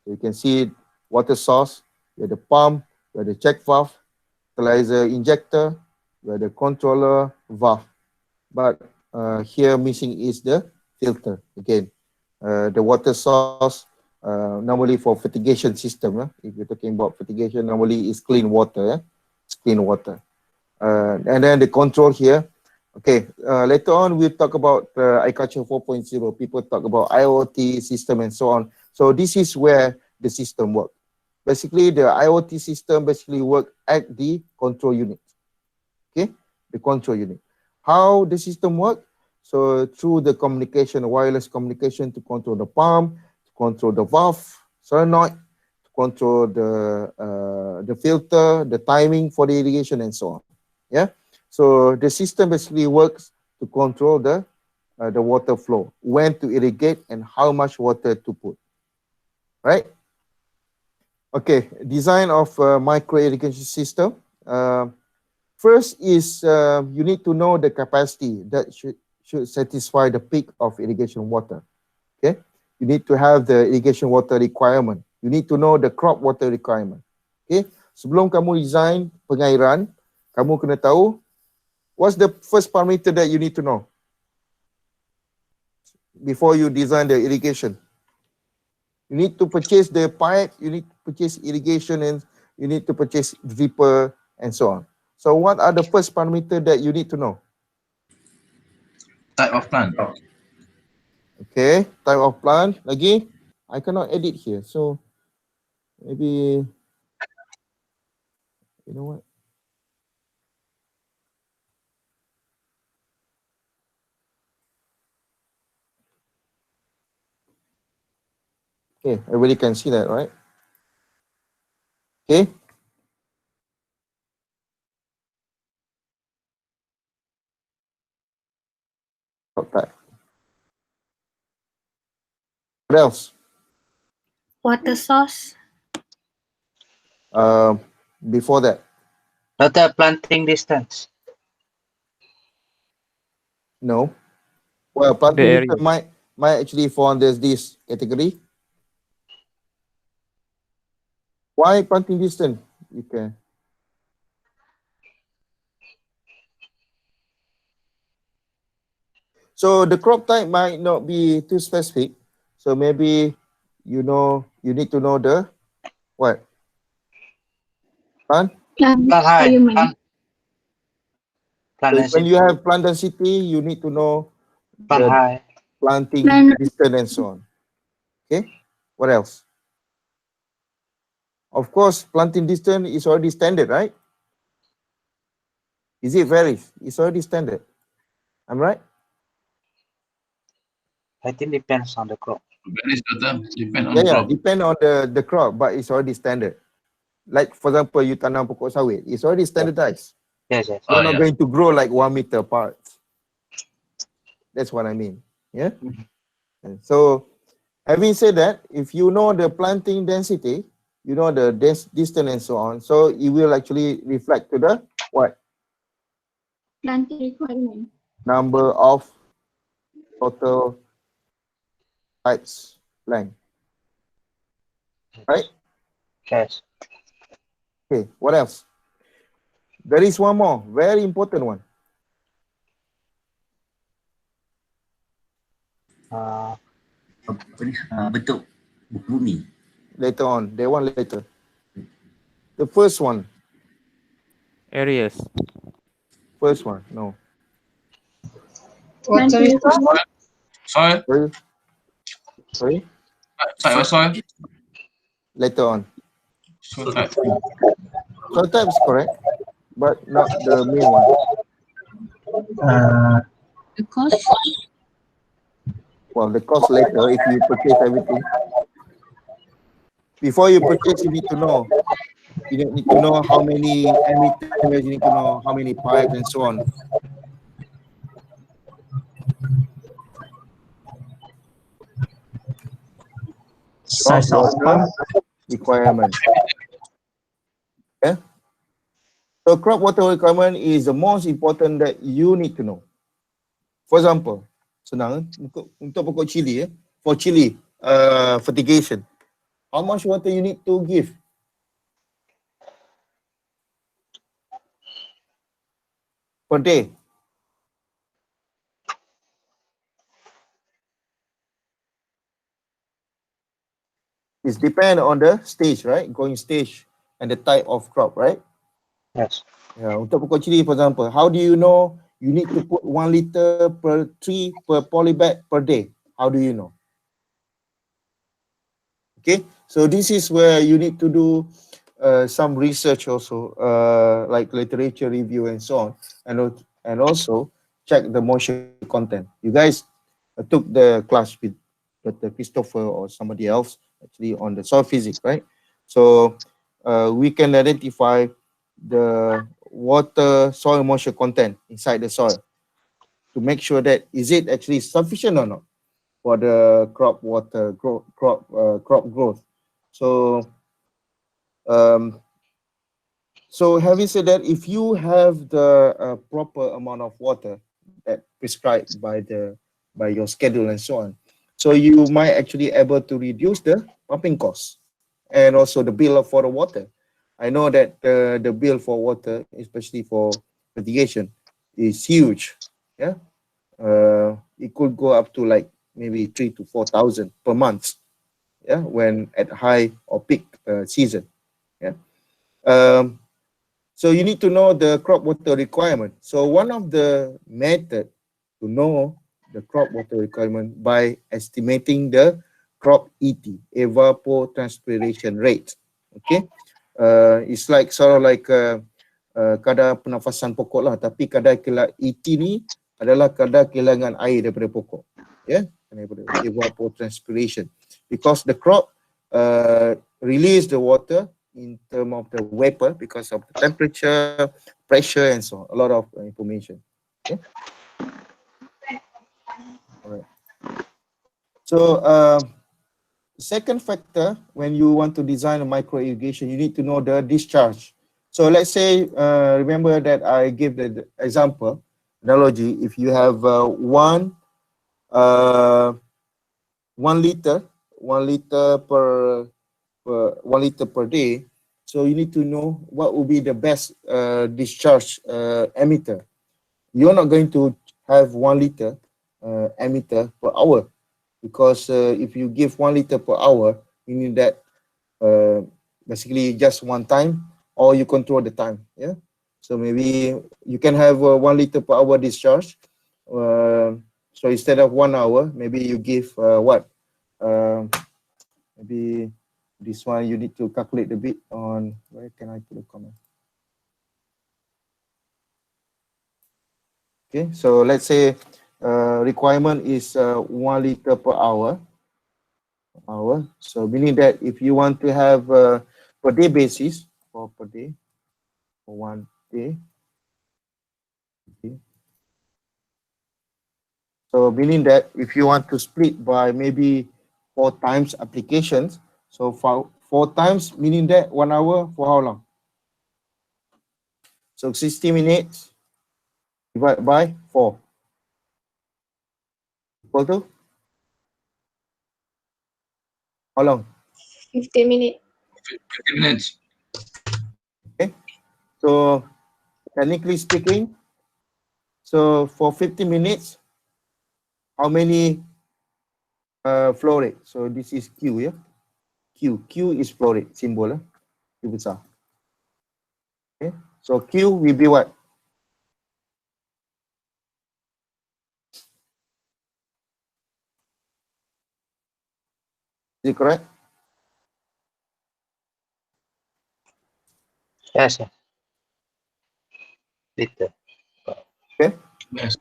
You can see water source, you have the pump, you have the check valve, fertilizer injector, you have the controller valve. But here missing is the filter again. The water source normally for fertigation system. If you're talking about fertigation, normally is clean water. It's clean water. And then the control here. Okay, later on we'll talk about agriculture 4.0. People talk about IoT system and so on. So this is where the system works. Basically, the IoT system basically work at the control unit. Okay, the control unit. How the system work? So through the communication, wireless communication to control the pump, to control the valve, solenoid, to control the filter, the timing for the irrigation and so on. Yeah. So the system basically works to control the water flow, when to irrigate and how much water to put. Right. Okay. Design of micro irrigation system. First is you need to know the capacity that should satisfy the peak of irrigation water. Okay, you need to have the irrigation water requirement. You need to know the crop water requirement. Okay, sebelum kamu design pengairan, kamu kena tahu what's the first parameter that you need to know before you design the irrigation. You need to purchase the pipe, you need to purchase irrigation, and you need to purchase dripper and so on. So what are the first parameter that you need to know? Type of plant. Okay, type of plant. Lagi, I cannot edit here, so maybe, you know what? Okay, everybody can see that, right? Okay. Okay. What else? Water source. Before that, Total planting distance. no. Well, The planting area. distance might actually fall under this category. Why planting distance? You can. So the crop type might not be too specific. So maybe you need to know the what? Plant. Plant high. Requirement. Plant So when density. you have plant density, you need to know Plant the high. planting Plant- distance and so on. Okay. What else? Of course, planting distance is already standard, right? Is it varies? It's already standard. I'm right? I think depends on the crop. Varies better. Depend on Yeah, crop. depend on the crop, but it's already standard. Like for example, you tanam pokok sawit, it's already standardized. Yes, yes. You're Oh, not yeah. going to grow like 1 meter apart. That's what I mean. Yeah. And so, having said that, if you know the planting density, you know the distance and so on, so it will actually reflect to the what? Planting requirement. Number of total pipes length. Right? Yes. Okay, what else? There is one more, very important one. Bentuk bumi. Later on, that one later. The first one, Areas. no. Planting Soil. Sorry? Type of soil. Later on. Soil type. Soil type is correct, but not the main one. the cost. Well, the cost later if you purchase everything. Before you purchase, you need to know. You need to know how many emitters, you need to know how many pipes and so on. Crop Size of water pump. requirement. Yeah. So crop water requirement is the most important that you need to know. For example, senang untuk pokok chili, for chili fertigation, how much water you need to give? per day? It's depend on the stage, right? Growing stage and the type of crop, right? Yes. Yeah, untuk pokok cili, for example, how do you know you need to put 1 liter per tree per polybag per day? How do you know? Okay, so this is where you need to do some research also, like literature review and so on, and also check the moisture content. You guys took the class with Dr. Christopher or somebody else actually on the soil physics, right? So we can identify the water soil moisture content inside the soil to make sure that is it actually sufficient or not for the crop water crop growth. So um, so having said that, if you have the proper amount of water that prescribed by your schedule and so on, so you might actually able to reduce the pumping costs and also the bill for the water. I know that the bill for water, especially for irrigation, is huge. Yeah, it could go up to like maybe 3 to 4 thousand per month. Yeah, when at high or peak season. Yeah. Um, so you need to know the crop water requirement. So one of the method to know the crop water requirement by estimating the crop ET, evapotranspiration rate. Okay, it's like sort of like kadar pernafasan pokok lah. Tapi kadar ET ni adalah kadar kehilangan air daripada pokok. Yeah, daripada evapotranspiration. Because the crop release the water in terms of the vapor because of the temperature, pressure, and so on. A lot of information. Okay. All right. So second factor when you want to design a micro irrigation, you need to know the discharge. So let's say, remember that I gave the example analogy. If you have one 1 liter, 1 liter per 1 liter per day. So you need to know what will be the best discharge emitter. You're not going to have 1 liter emitter per hour because if you give 1 liter per hour, you need that basically just one time or you control the time. Yeah. So maybe you can have 1 liter per hour discharge. So instead of 1 hour, maybe you give what? Maybe this one you need to calculate a bit on where can I put a comment. Okay, so let's say requirement is 1 liter per hour. So meaning that if you want to have per day basis or per day for 1 day. Okay. So meaning that if you want to split by maybe 4 times applications, so for 4 times meaning that 1 hour for how long? So 60 minutes divided by 4 equal to how long? 50 minutes. 50 minutes. Okay. So technically speaking, so for 50 minutes, how many flow rate? So this is Q, yeah? Q is flow rate symbol, Q besar. Okay. So Q will be what? Is it correct? Yes, yes. Liter. Okay. Yes.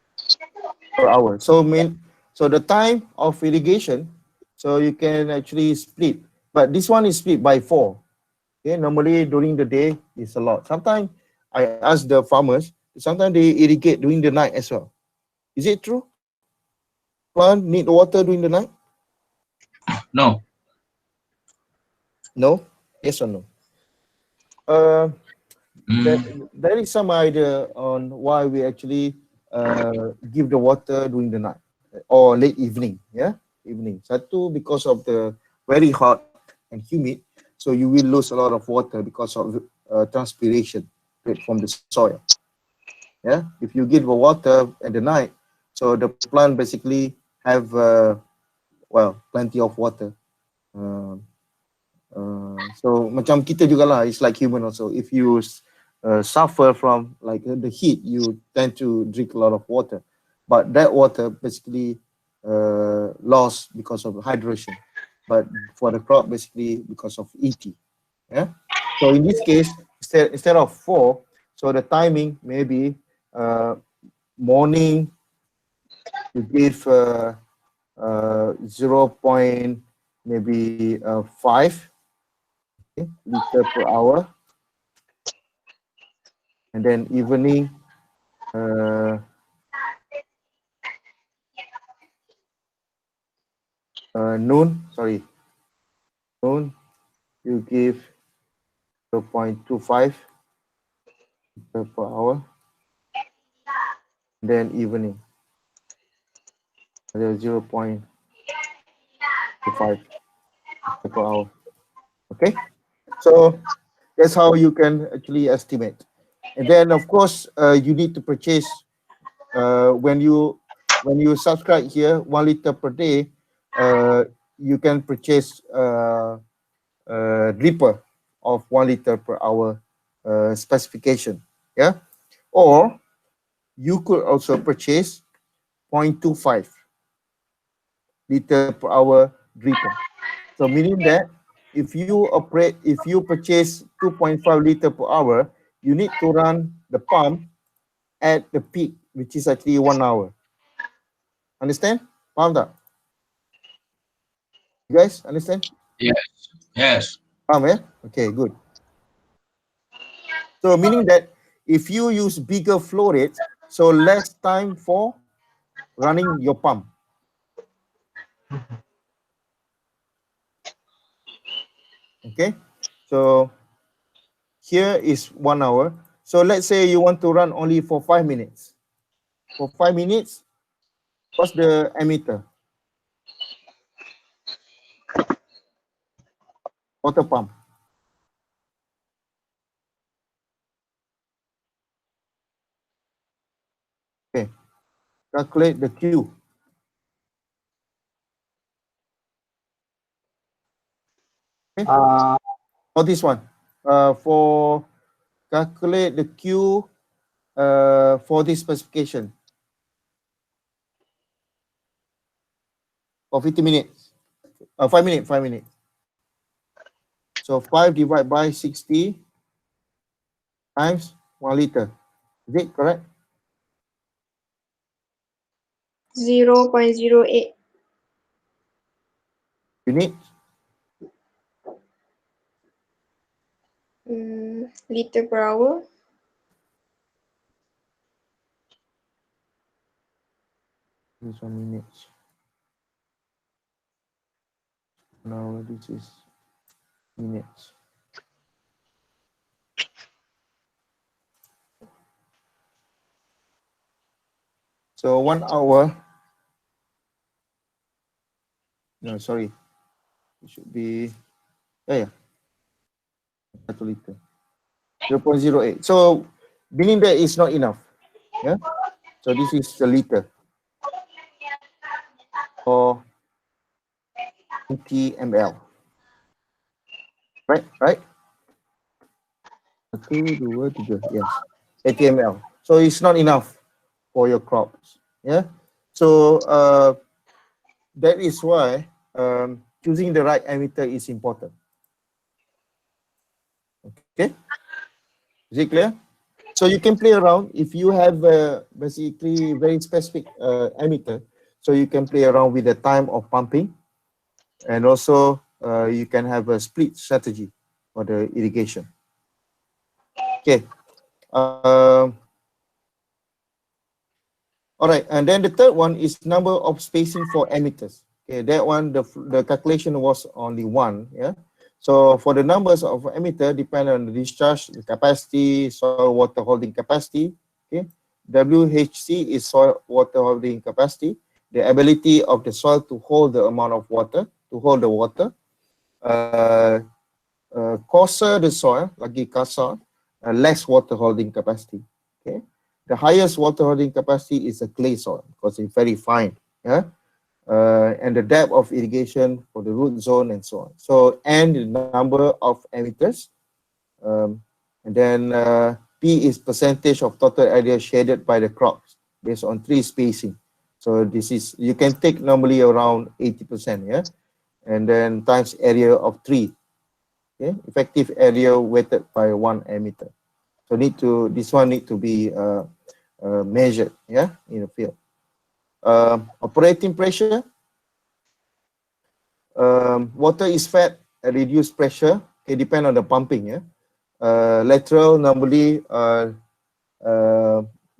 Per hour. So the time of irrigation, so you can actually split. But this one is split by 4. Okay, normally during the day is a lot. Sometimes I ask the farmers, sometimes they irrigate during the night as well. Is it true? Plant need water during the night? No. No? Yes or no? Uh, Mm. there is some idea on why we actually give the water during the night or late evening. Yeah, evening. Satu because of the very hot and humid, so you will lose a lot of water because of transpiration from the soil. Yeah, if you give the water at the night, so the plant basically have well, plenty of water. Uh, so macam kita juga lah, it's like human also. If you suffer from like the heat, you tend to drink a lot of water, but that water basically lost because of hydration. But for the crop, basically because of ET. Yeah. So in this case, instead of 4, so the timing maybe morning you give 0. Maybe 5 liter per hour, and then evening noon you give 0.25 liter per hour, then evening 0.25 per hour. Okay, so that's how you can actually estimate. And then of course you need to purchase when you subscribe here 1 liter per day, you can purchase dripper of 1 liter per hour specification. Yeah, or you could also purchase 0.25 liter per hour dripper. So meaning that if you purchase 2.5 liter per hour, you need to run the pump at the peak, which is actually 1 hour. Understand? Faham tak? You guys understand? Yes. Yes. Faham, yeah? Okay, good. So meaning that if you use bigger flow rates, so less time for running your pump. Okay, so here is 1 hour. So let's say you want to run only for 5 minutes. For 5 minutes, what's the ammeter? Water pump. Okay, calculate the Q. Okay, for this one, for calculate the Q for this specification for 50 minutes. 5 minutes, 5 minutes. So 5 divided by 60 times 1 liter. Is it correct? 0.08 Unit? liter per hour. This 1 minute. Now this is minutes. So 1 hour. No, sorry. It should be, yeah. 1 liter. 0.08. So meaning that is not enough. Yeah. So this is the liter for 20 ml. Right? 1, 2, 3. Yes. 80 ml. So it's not enough for your crops. Yeah. So that is why choosing the right emitter is important. Okay. Is it clear? So you can play around if you have basically very specific emitter. So you can play around with the time of pumping, and also you can have a split strategy for the irrigation. Okay. All right, and then the third one is number of spacing for emitters. Okay, that one the calculation was only 1. Yeah. So for the numbers of emitter depend on the discharge, the capacity, soil water holding capacity. Okay, WHC is soil water holding capacity, the ability of the soil to hold the amount of water, to hold the water. Coarser the soil, lagi kasar, less water holding capacity. Okay, the highest water holding capacity is a clay soil because it's very fine. Yeah. And the depth of irrigation for the root zone and so on. So, and the number of emitters. And then P is percentage of total area shaded by the crops based on tree spacing. So this is, you can take normally around 80%, yeah? And then times area of tree, okay? Effective area weighted by 1 emitter. So this one need to be measured, yeah, in the field. Operating pressure, water is fed at reduced pressure, okay, depend on the pumping, yeah. Lateral normally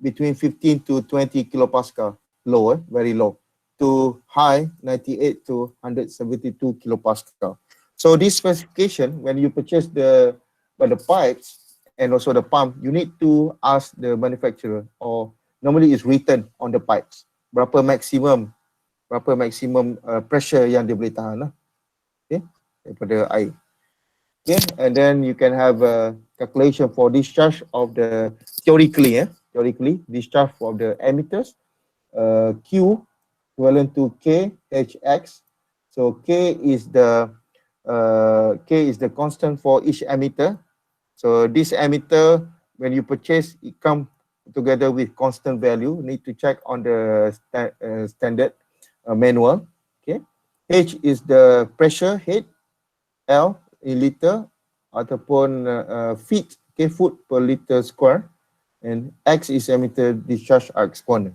between 15 to 20 kilopascal, lower, very low, to high 98 to 172 kilopascal. So this specification, when you purchase the pipes and also the pump, you need to ask the manufacturer, or normally it's written on the pipes, berapa maximum pressure yang dia boleh tahan lah, okay, daripada air. Okay, and then you can have a calculation for discharge of the theoretically discharge for the emitters. Q equivalent to K Hx. So K is the constant for each emitter. So this emitter, when you purchase, it comes together with constant value. Need to check on the standard manual. Okay, H is the pressure head. L in liter ataupun feet, okay, foot per liter square, and X is emitter discharge exponent.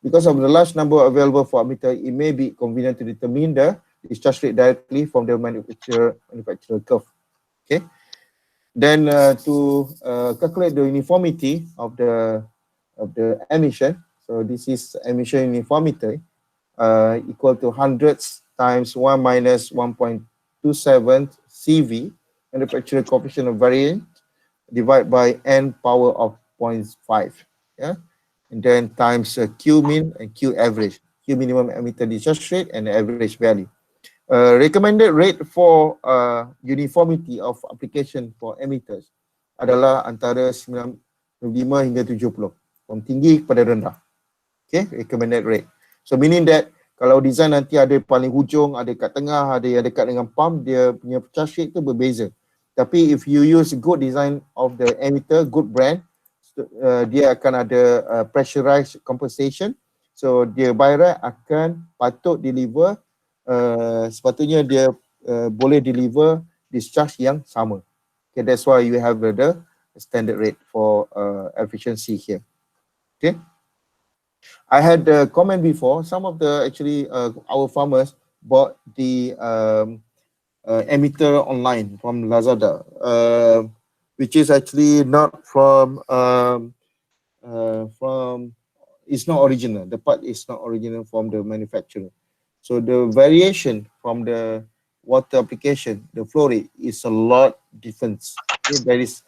Because of the large number available for emitter, it may be convenient to determine the discharge rate directly from the manufacturer curve. Okay. Then to calculate the uniformity of the emission, so this is emission uniformity, equal to hundreds times 1 minus 1.27 CV, manufacturer coefficient of variance, divided by n power of 0.5. Yeah, and then times Q min and Q average, Q minimum emitter discharge rate and average value. Recommended rate for uniformity of application for emitters adalah antara 95 hingga 70, from tinggi kepada rendah. Okay, recommended rate. So meaning that kalau design nanti ada paling hujung, ada kat tengah, ada yang dekat dengan pump, dia punya charge rate tu berbeza. Tapi if you use good design of the emitter, good brand, dia akan ada pressurized compensation. So dia by right akan patut deliver, sepatutnya dia boleh deliver discharge yang sama. Okay, that's why you have the standard rate for efficiency here. Okay. I had a comment before. Some of the our farmers bought the emitter online from Lazada, which is actually not from it's not original. The part is not original from the manufacturer. So the variation from the water application, the flow rate is a lot difference. Okay? There is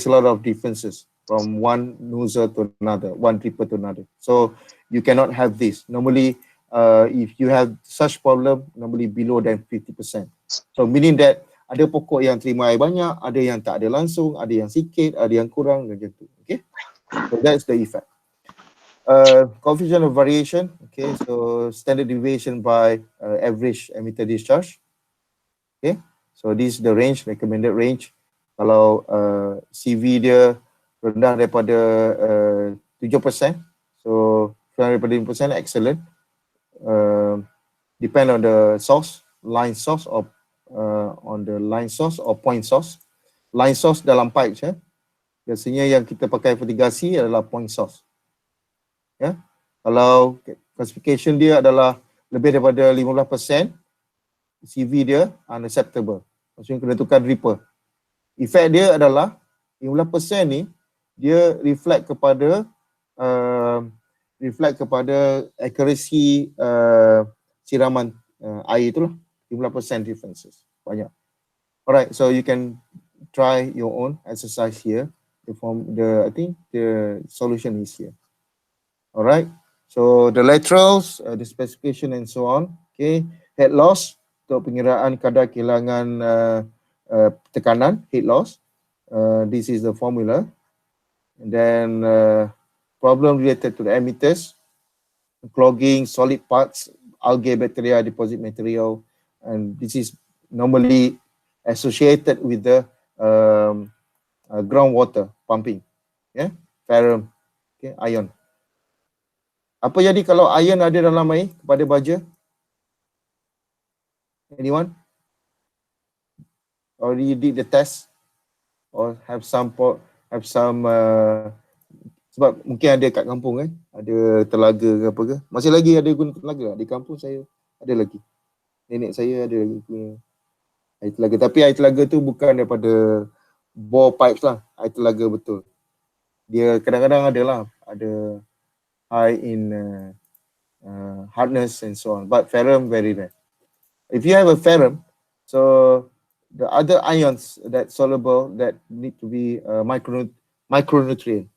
a lot of differences from one nozzle to another, one dripper to another. So you cannot have this. Normally, if you have such problem, normally below than 50%. So meaning that ada pokok yang terima air banyak, ada yang tak ada langsung, ada yang sikit, ada yang kurang, macam tu. Okay, so that's the effect. Coefficient of variation. Okay, so standard deviation by average emitter discharge. Okay, so this is the range, recommended range. Kalau CV dia rendah daripada 7%, so rendah daripada 5%, excellent. Depend on the source, line source, or on the line source or point source. Line source dalam pipe, ya. Biasanya yang kita pakai fertigasi adalah point source. Ya. Kalau classification dia adalah lebih daripada 15%, CV dia unacceptable. Maksudnya kena tukar dripper. Efek dia adalah 15% ni dia reflect kepada accuracy siraman air itulah. 15% differences, banyak. Alright, so you can try your own exercise here. I think the solution is here. Alright, so the laterals, the specification and so on. Okay, head loss untuk pengiraan kadar kehilangan tekanan, head loss. This is the formula. And then problem related to the emitters, clogging, solid parts, algae, bacteria, deposit material, and this is normally associated with the groundwater pumping, ferrum, ion. Apa jadi kalau ion ada dalam air kepada baja? Anyone? Or you did the test? Or have some sebab mungkin ada kat kampung kan, ada telaga ke apa ke. Masih lagi ada guna telaga. Di kampung saya ada lagi. Nenek saya ada lagi guna air telaga. Tapi air telaga tu bukan daripada bore pipes lah. Air telaga betul. Dia kadang-kadang ada high in hardness and so on. But ferrum very rare. If you have a ferrum, so the other ions that soluble that need to be micronutrient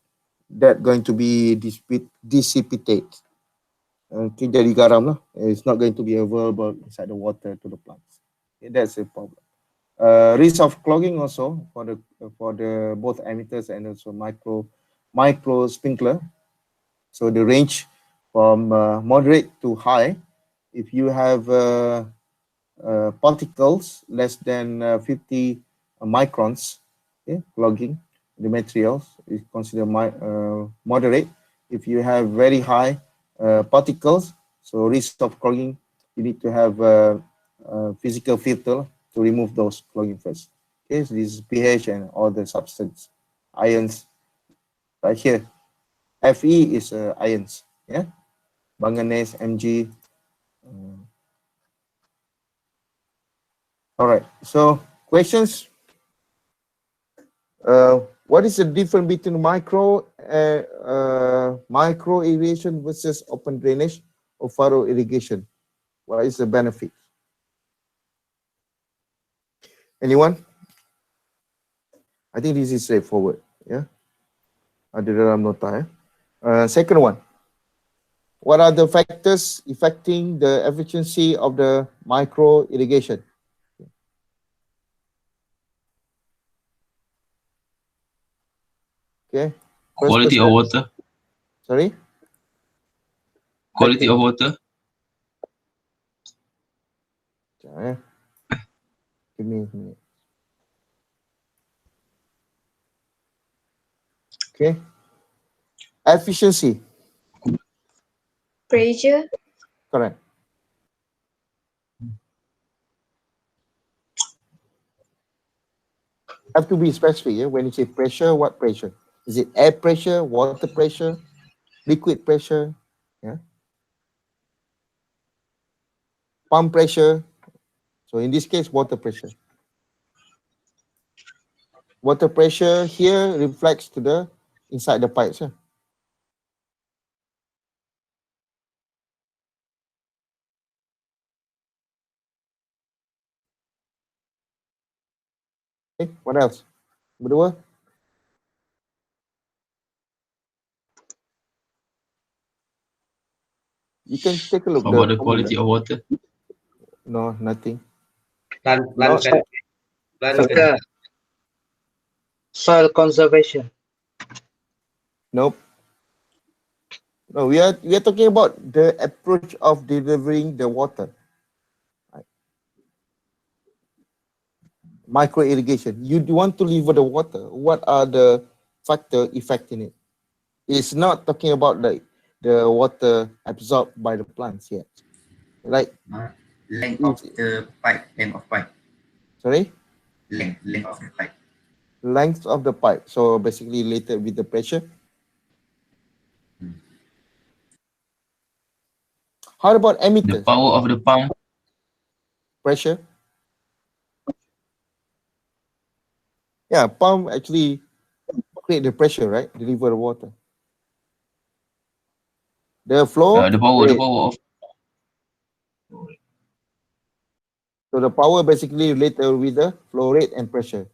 that going to be dissipate. Okay, jadi garam lah. It's not going to be available inside the water to the plants. Okay, that's a problem. Risk of clogging also for the both emitters and also micro sprinkler. So the range from moderate to high. If you have particles less than 50 microns, clogging the materials is considered moderate. If you have very high particles, so risk of clogging, you need to have a physical filter to remove those clogging first. Okay, so this is pH and all the substance, ions. Right here, Fe is ions, manganese, Mg. All right, so questions. What is the difference between micro irrigation versus open drainage or furrow irrigation? What is the benefit? Anyone? I think this is straightforward. Ada dalam nota. Second one. What are the factors affecting the efficiency of the micro irrigation? Okay. Quality of water. Sorry? Quality of water. Give me a minute. Okay. Efficiency. Pressure. Correct. Have to be specific. When you say pressure, what pressure? Is it air pressure, water pressure, liquid pressure? Pump pressure. So in this case, water pressure. Water pressure here reflects to the inside the pipes. Okay, what else? Berdua? You can take a look. How about the quality of water? No, nothing. Plant No, Filter. Soil conservation. Nope. No, we are talking about the approach of delivering the water. Micro irrigation. You want to deliver the water. What are the factor affecting it? It's not talking about the water absorbed by the plants yet. Like Length of the pipe. Length of pipe. sorry? Length of the pipe. Length of the pipe. So basically related with the pressure. How about The emitters? power of the pump. Pressure? Yeah, pump actually create the pressure, right? Deliver the water. The flow. The power rate. of. So the power basically related with the flow rate and pressure.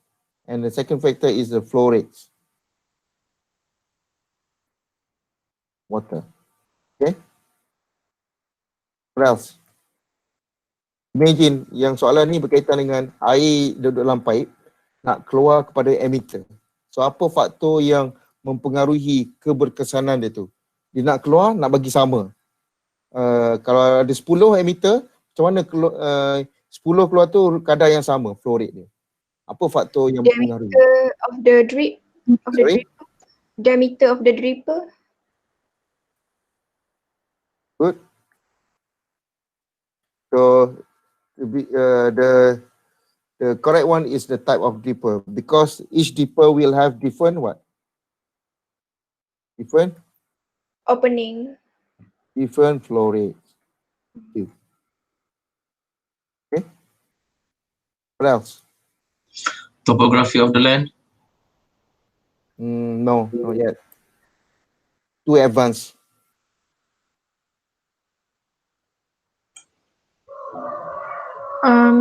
And the second factor is the flow rates. Water. Okay. What else? Imagine yang soalan ni berkaitan dengan air duduk dalam pipe nak keluar kepada emitter. So apa faktor yang mempengaruhi keberkesanan dia tu. Dia nak keluar, nak bagi sama. Kalau ada 10 emitter, macam mana 10 keluar tu kadar yang sama flow rate dia. Apa faktor yang mempengaruhi? Diameter of the drip. Of the Sorry? drip. Diameter of the dripper. Good. So the correct one is the type of dripper, because each dripper will have different what? Different Opening. flow rate. Okay. What else? Topography of the land. No, not yet. Too advanced.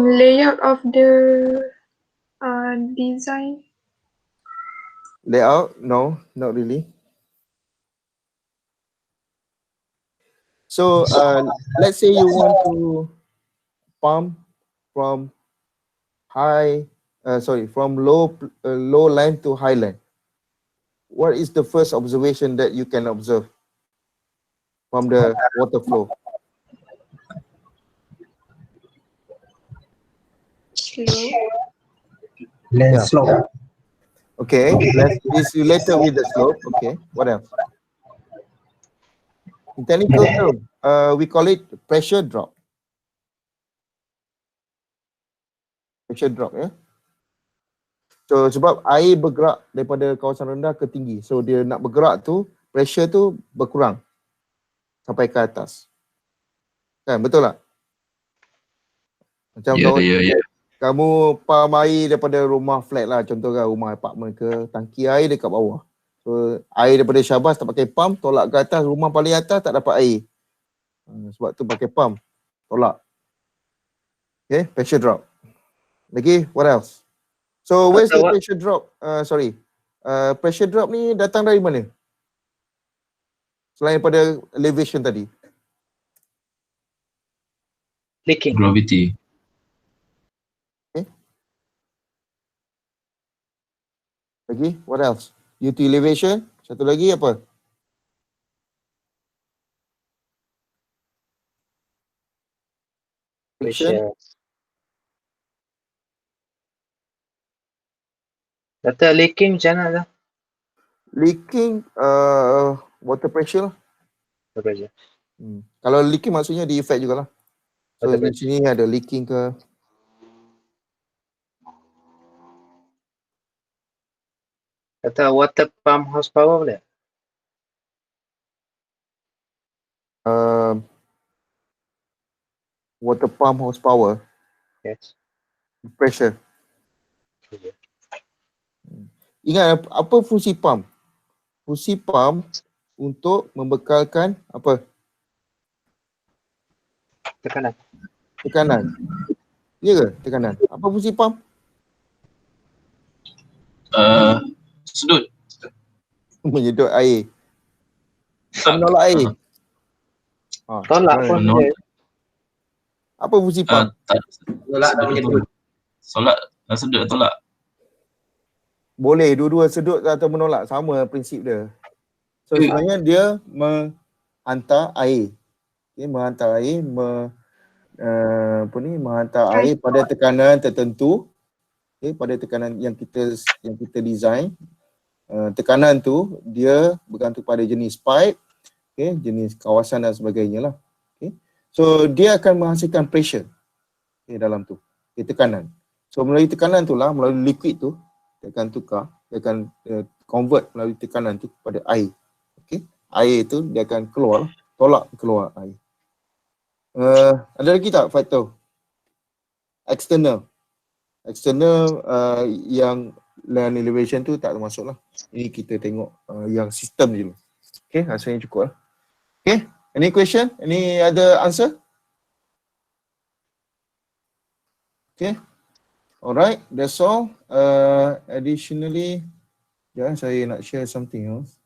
Layout of the design. Layout? No, not really. So let's say you want to pump from from low land to high land. What is the first observation that you can observe from the water flow? Slow. Land Yeah. slope. Okay, it's related with the slope. Okay, what else? In technical term, we call it pressure drop. Pressure drop, ya. So sebab air bergerak daripada kawasan rendah ke tinggi, so dia nak bergerak tu, pressure tu berkurang sampai ke atas. Kan, betul tak? Macam kamu pump air daripada rumah flat lah, contoh kan rumah apartment ke, tangki air dekat bawah. So air daripada syabas tak pakai pump, tolak ke atas, rumah paling atas tak dapat air. Sebab tu pakai pump, tolak. Okay, pressure drop. Lagi, what else? So where's the pressure drop? Pressure drop ni datang dari mana? Selain pada elevation tadi. Leaking. Gravity. Okay. Lagi, what else? Due to elevation. Satu lagi apa? Pressure. Kata leaking macam mana lah? Leaking, water pressure lah. Pressure. Kalau leaking maksudnya di effect jugalah. So Water di pressure. sini ada leaking ke. Kata water pump horsepower boleh? Water pump horsepower, Yes. pressure. Pressure. Ingat apa fungsi pump? Fungsi pump untuk membekalkan apa? Tekanan. Tekanan. Ya ke tekanan? Apa fungsi pump? Sedut. Menyedot air. Atau menolak air. Tolak pun Menolak. boleh. Apa fungsi pump? Tolak dan menyedut. Sedut tolak. Boleh dua-dua sedut atau menolak, sama prinsip dia. So sebenarnya dia menghantar air. Okay, menghantar air, menghantar air pada tekanan tertentu. Okay, pada tekanan yang kita design. Tekanan tu dia bergantung pada jenis pipe, okay, jenis kawasan dan sebagainya lah. Okay. So dia akan menghasilkan pressure, okay, dalam tu, okay, tekanan. So melalui tekanan tu lah, melalui liquid tu, dia akan tukar, dia akan convert melalui tekanan tu kepada air. Okay. Air tu dia akan keluar, tolak keluar air. Ada lagi tak faktor? External yang land elevation tu tak termasuk lah. Ini kita tengok yang sistem je dulu. Okay, rasanya cukup lah. Okay, any question? Any other answer? Okay, alright, that's all. Additionally, saya nak share something else.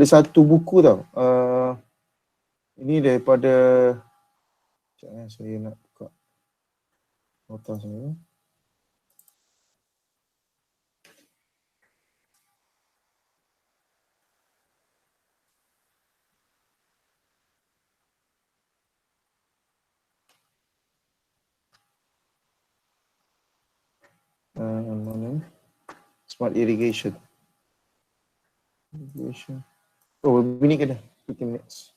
ada satu buku tau. Ini daripada, saya nak buka nota saya. Mana? Smart irrigation. Oh, minit ke dah? 15 minutes.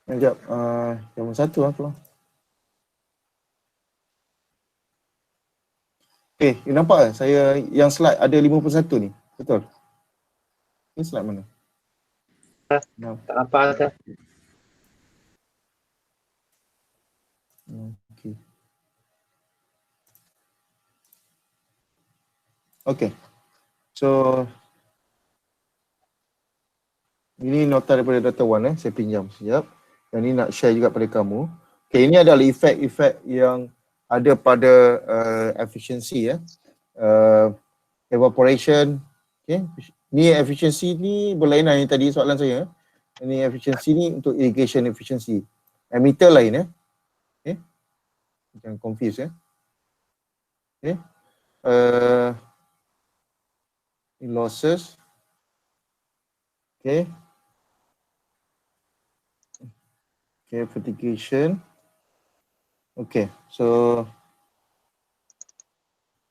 Sekejap, yang satu lah keluar. You nampak tak? Saya yang slide ada 51 ni. Betul? Ini slide mana? Tak nampak tak? Okay. Okay. So, ini nota daripada Dr. Wan, saya pinjam sekejap. Yang ni nak share juga pada kamu. Okay, ini adalah efek-efek yang ada pada efficiency ya. Evaporation. Okay. Ni efficiency ni berlainan yang tadi soalan saya. Ini efficiency ni untuk irrigation efficiency. Emitter lain ya. Okay. Jangan confuse ya. Okay. Losses. Okay. Okay, fertigation. Okay, so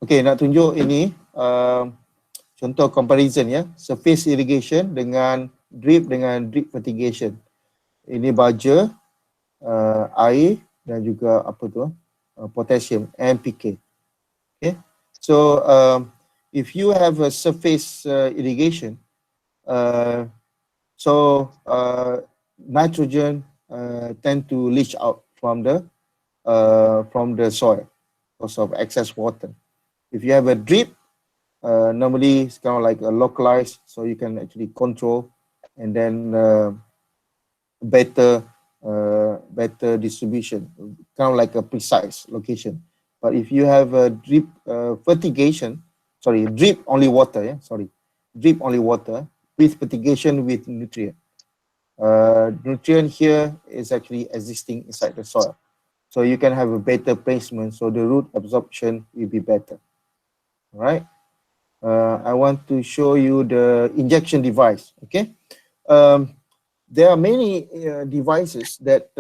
okay, nak tunjuk ini contoh comparison ya, surface irrigation dengan drip fertigation. Ini baja, air dan juga apa tu, potassium, NPK. Okay, so if you have a surface irrigation, nitrogen tend to leach out from the soil because of excess water. If you have a drip, normally it's kind of like a localized, so you can actually control and then better distribution, kind of like a precise location. But if you have a drip fertigation, drip only water, drip only water with fertigation with nutrient. Nutrient here is actually existing inside the soil. So you can have a better placement, so the root absorption will be better. All right. I want to show you the injection device. Okay. There are many devices that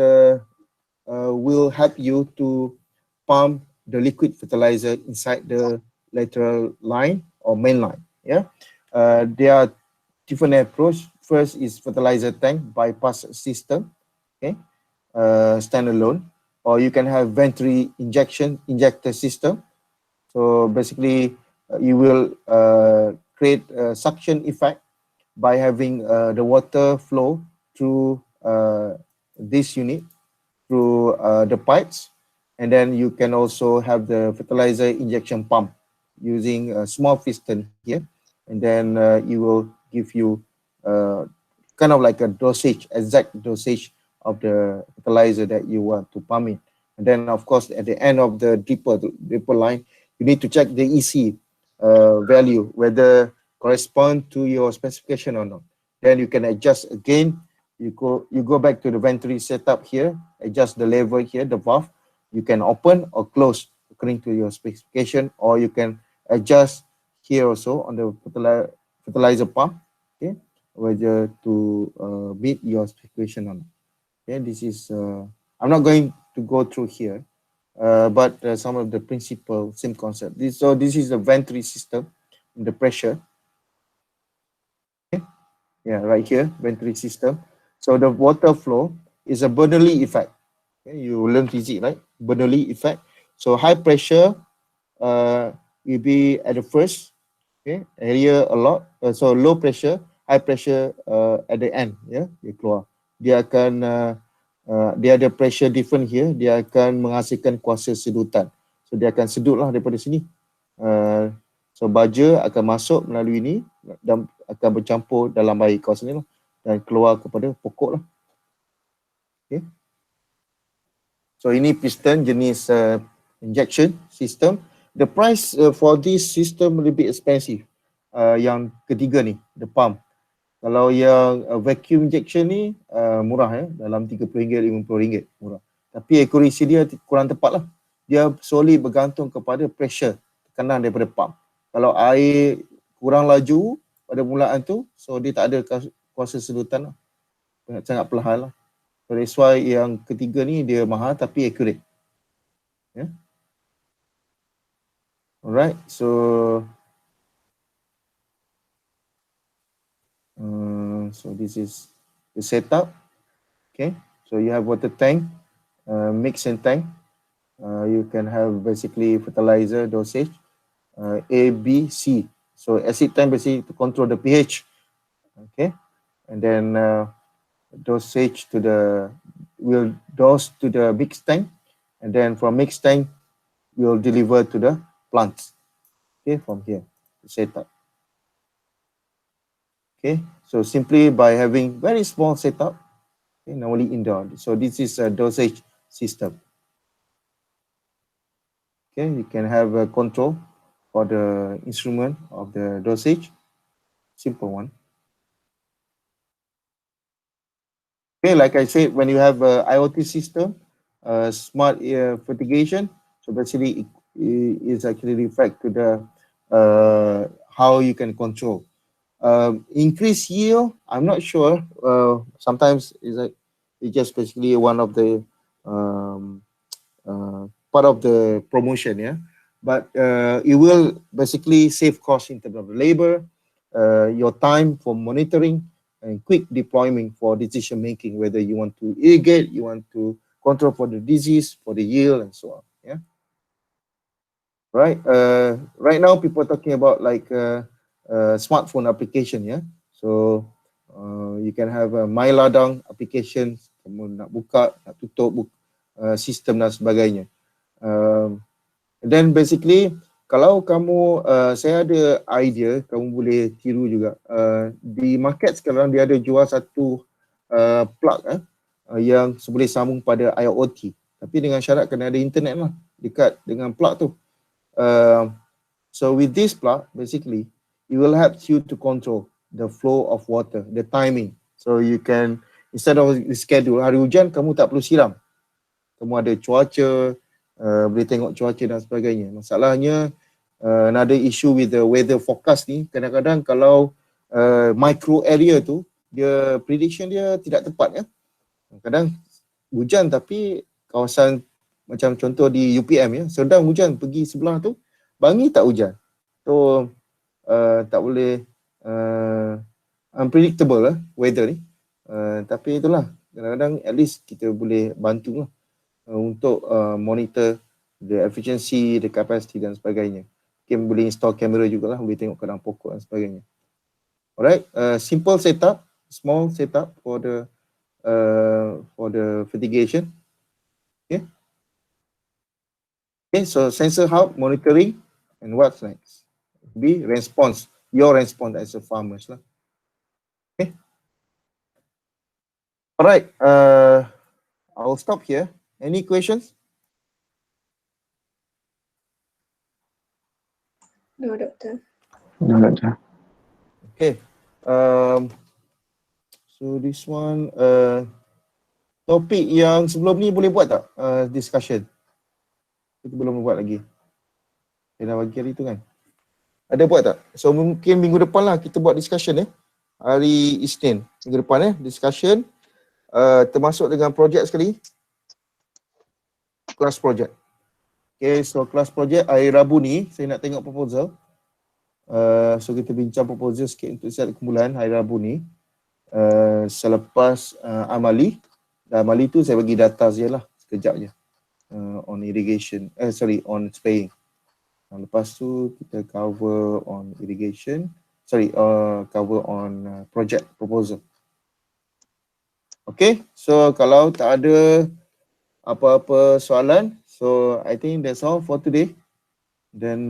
will help you to pump the liquid fertilizer inside the lateral line or main line. Yeah. There are different approach. First is fertilizer tank bypass system, okay, standalone, or you can have venturi injector system. So basically, you will create a suction effect by having the water flow through this unit, through the pipes, and then you can also have the fertilizer injection pump using a small piston here, and then it will give you kind of like a dosage, exact dosage of the fertilizer that you want to pump in. And then of course at the end of the dripper line, you need to check the EC value, whether correspond to your specification or not. Then you can adjust again. You go back to the venturi setup here, adjust the level here, the valve. You can open or close according to your specification, or you can adjust here also on the fertilizer pump, okay, whether to meet your specification or not. Okay, this is I'm not going to go through here, but some of the principle, same concept. This is the venturi system, the pressure. Okay. Yeah, right here, venturi system. So the water flow is a Bernoulli effect. Okay, you learn physics, right? Bernoulli effect. So high pressure will be at the first, okay, area a lot. So low pressure, high pressure at the end, ya, dia keluar. Dia akan dia ada pressure different here, dia akan menghasilkan kuasa sedutan. So dia akan sedutlah daripada sini. So baja akan masuk melalui ini dan akan bercampur dalam air kawasan ni lah. dan keluar kepada pokok lah. Okay. So ini piston jenis injection system. The price for this system lebih expensive. Yang ketiga ni, the pump. Kalau yang vacuum injection ni murah ya, dalam RM30, RM50 murah. Tapi accuracy dia kurang tepat lah. Dia solely bergantung kepada pressure, tekanan daripada pump. Kalau air kurang laju pada mulaan tu, so dia tak ada kuasa sedutan lah. Sangat perlahan lah. So that's why yang ketiga ni dia mahal tapi accurate. Yeah. Alright, so so this is the setup. Okay, so you have water tank, mixing tank. You can have basically fertilizer dosage, A, B, C. So acid tank basically to control the pH. Okay, and then dosage to the, will dose to the mixed tank, and then from mixed tank will deliver to the plants. Okay, from here, the setup. Okay, so simply by having very small setup, okay, normally indoor. So this is a dosage system. Okay, you can have a control for the instrument of the dosage, simple one. Okay, like I said, when you have a IoT system, smart fertigation, so basically it is actually reflect to the how you can control. Increase yield, I'm not sure. Sometimes it's just basically one of the part of the promotion, yeah. But it will basically save cost in terms of labor, your time for monitoring, and quick deployment for decision making, whether you want to irrigate, you want to control for the disease, for the yield, and so on. Yeah. Right. Right now, people are talking about like smartphone application. Yeah. So you can have a My Ladang application, kamu nak buka, nak tutup sistem dan sebagainya. Then basically, kalau kamu, saya ada idea, kamu boleh tiru juga. Di market sekarang dia ada jual satu plug yang boleh sambung pada IoT. Tapi dengan syarat kena ada internet lah dekat dengan plug tu. So with this plug, basically, it will help you to control the flow of water, the timing. So you can, instead of schedule, hari hujan kamu tak perlu siram. Kamu ada cuaca, boleh tengok cuaca dan sebagainya. Masalahnya, another issue with the weather forecast ni, kadang-kadang kalau micro area tu, dia prediction dia tidak tepat ya. Kadang hujan tapi kawasan macam contoh di UPM ya, sedang hujan pergi sebelah tu, bangi tak hujan. So tak boleh unpredictable lah weather ni. Tapi itulah, kadang-kadang at least kita boleh bantu lah untuk monitor the efficiency, the capacity dan sebagainya. Mungkin boleh install kamera jugalah, boleh tengok kadang pokok dan sebagainya. Alright, simple setup, small setup for the fertigation. Okay. Okay, so sensor hub, monitoring, and what's next? Be response, your response as a farmers lah. Okay. Alright, I'll stop here. Any questions? No, Doctor. Okay. So this one, topik yang sebelum ni boleh buat tak discussion? Kita belum buat lagi. Kita dah bagi hari tu kan? Ada buat tak? So mungkin minggu depan lah kita buat discussion hari Isnin. Minggu depan discussion. Termasuk dengan projek sekali. Class project. Okay, so class project hari Rabu ni saya nak tengok proposal. So kita bincang proposal sikit untuk siap kumpulan hari Rabu ni. Selepas amali. Dan amali tu saya bagi data saja lah sekejap je. On irrigation, on spraying. Lepas tu kita cover on irrigation. Cover on project proposal. Okay, so kalau tak ada apa-apa soalan, so I think that's all for today. Then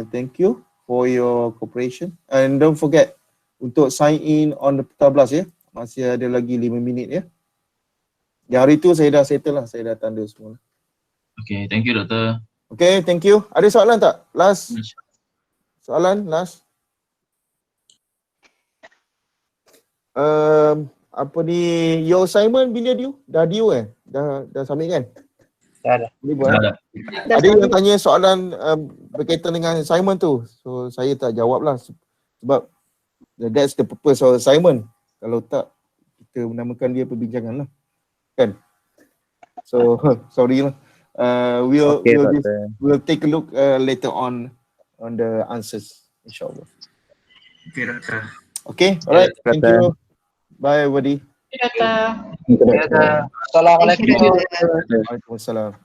thank you for your cooperation. And don't forget untuk sign in on the 14 ya. Masih ada lagi 5 minit ya. Yang hari tu saya dah settle lah, saya dah tanda semua. Okay, thank you doktor. Okay, thank you. Ada soalan tak? Last soalan, last. Apa ni, your assignment bila due? Dah due Dah submit kan? Dah. Boleh buat. Dah, dah. Ada yang tanya soalan berkaitan dengan assignment tu. So saya tak jawab lah sebab that's the purpose of assignment. Kalau tak, kita menamakan dia perbincangan lah. Kan? So sorry lah. Okay, doktor. We'll take a look later on the answers, insyaAllah. Okay, doktor. Okay, alright. Thank you. Bye everybody. Assalamualaikum. Waalaikumsalam.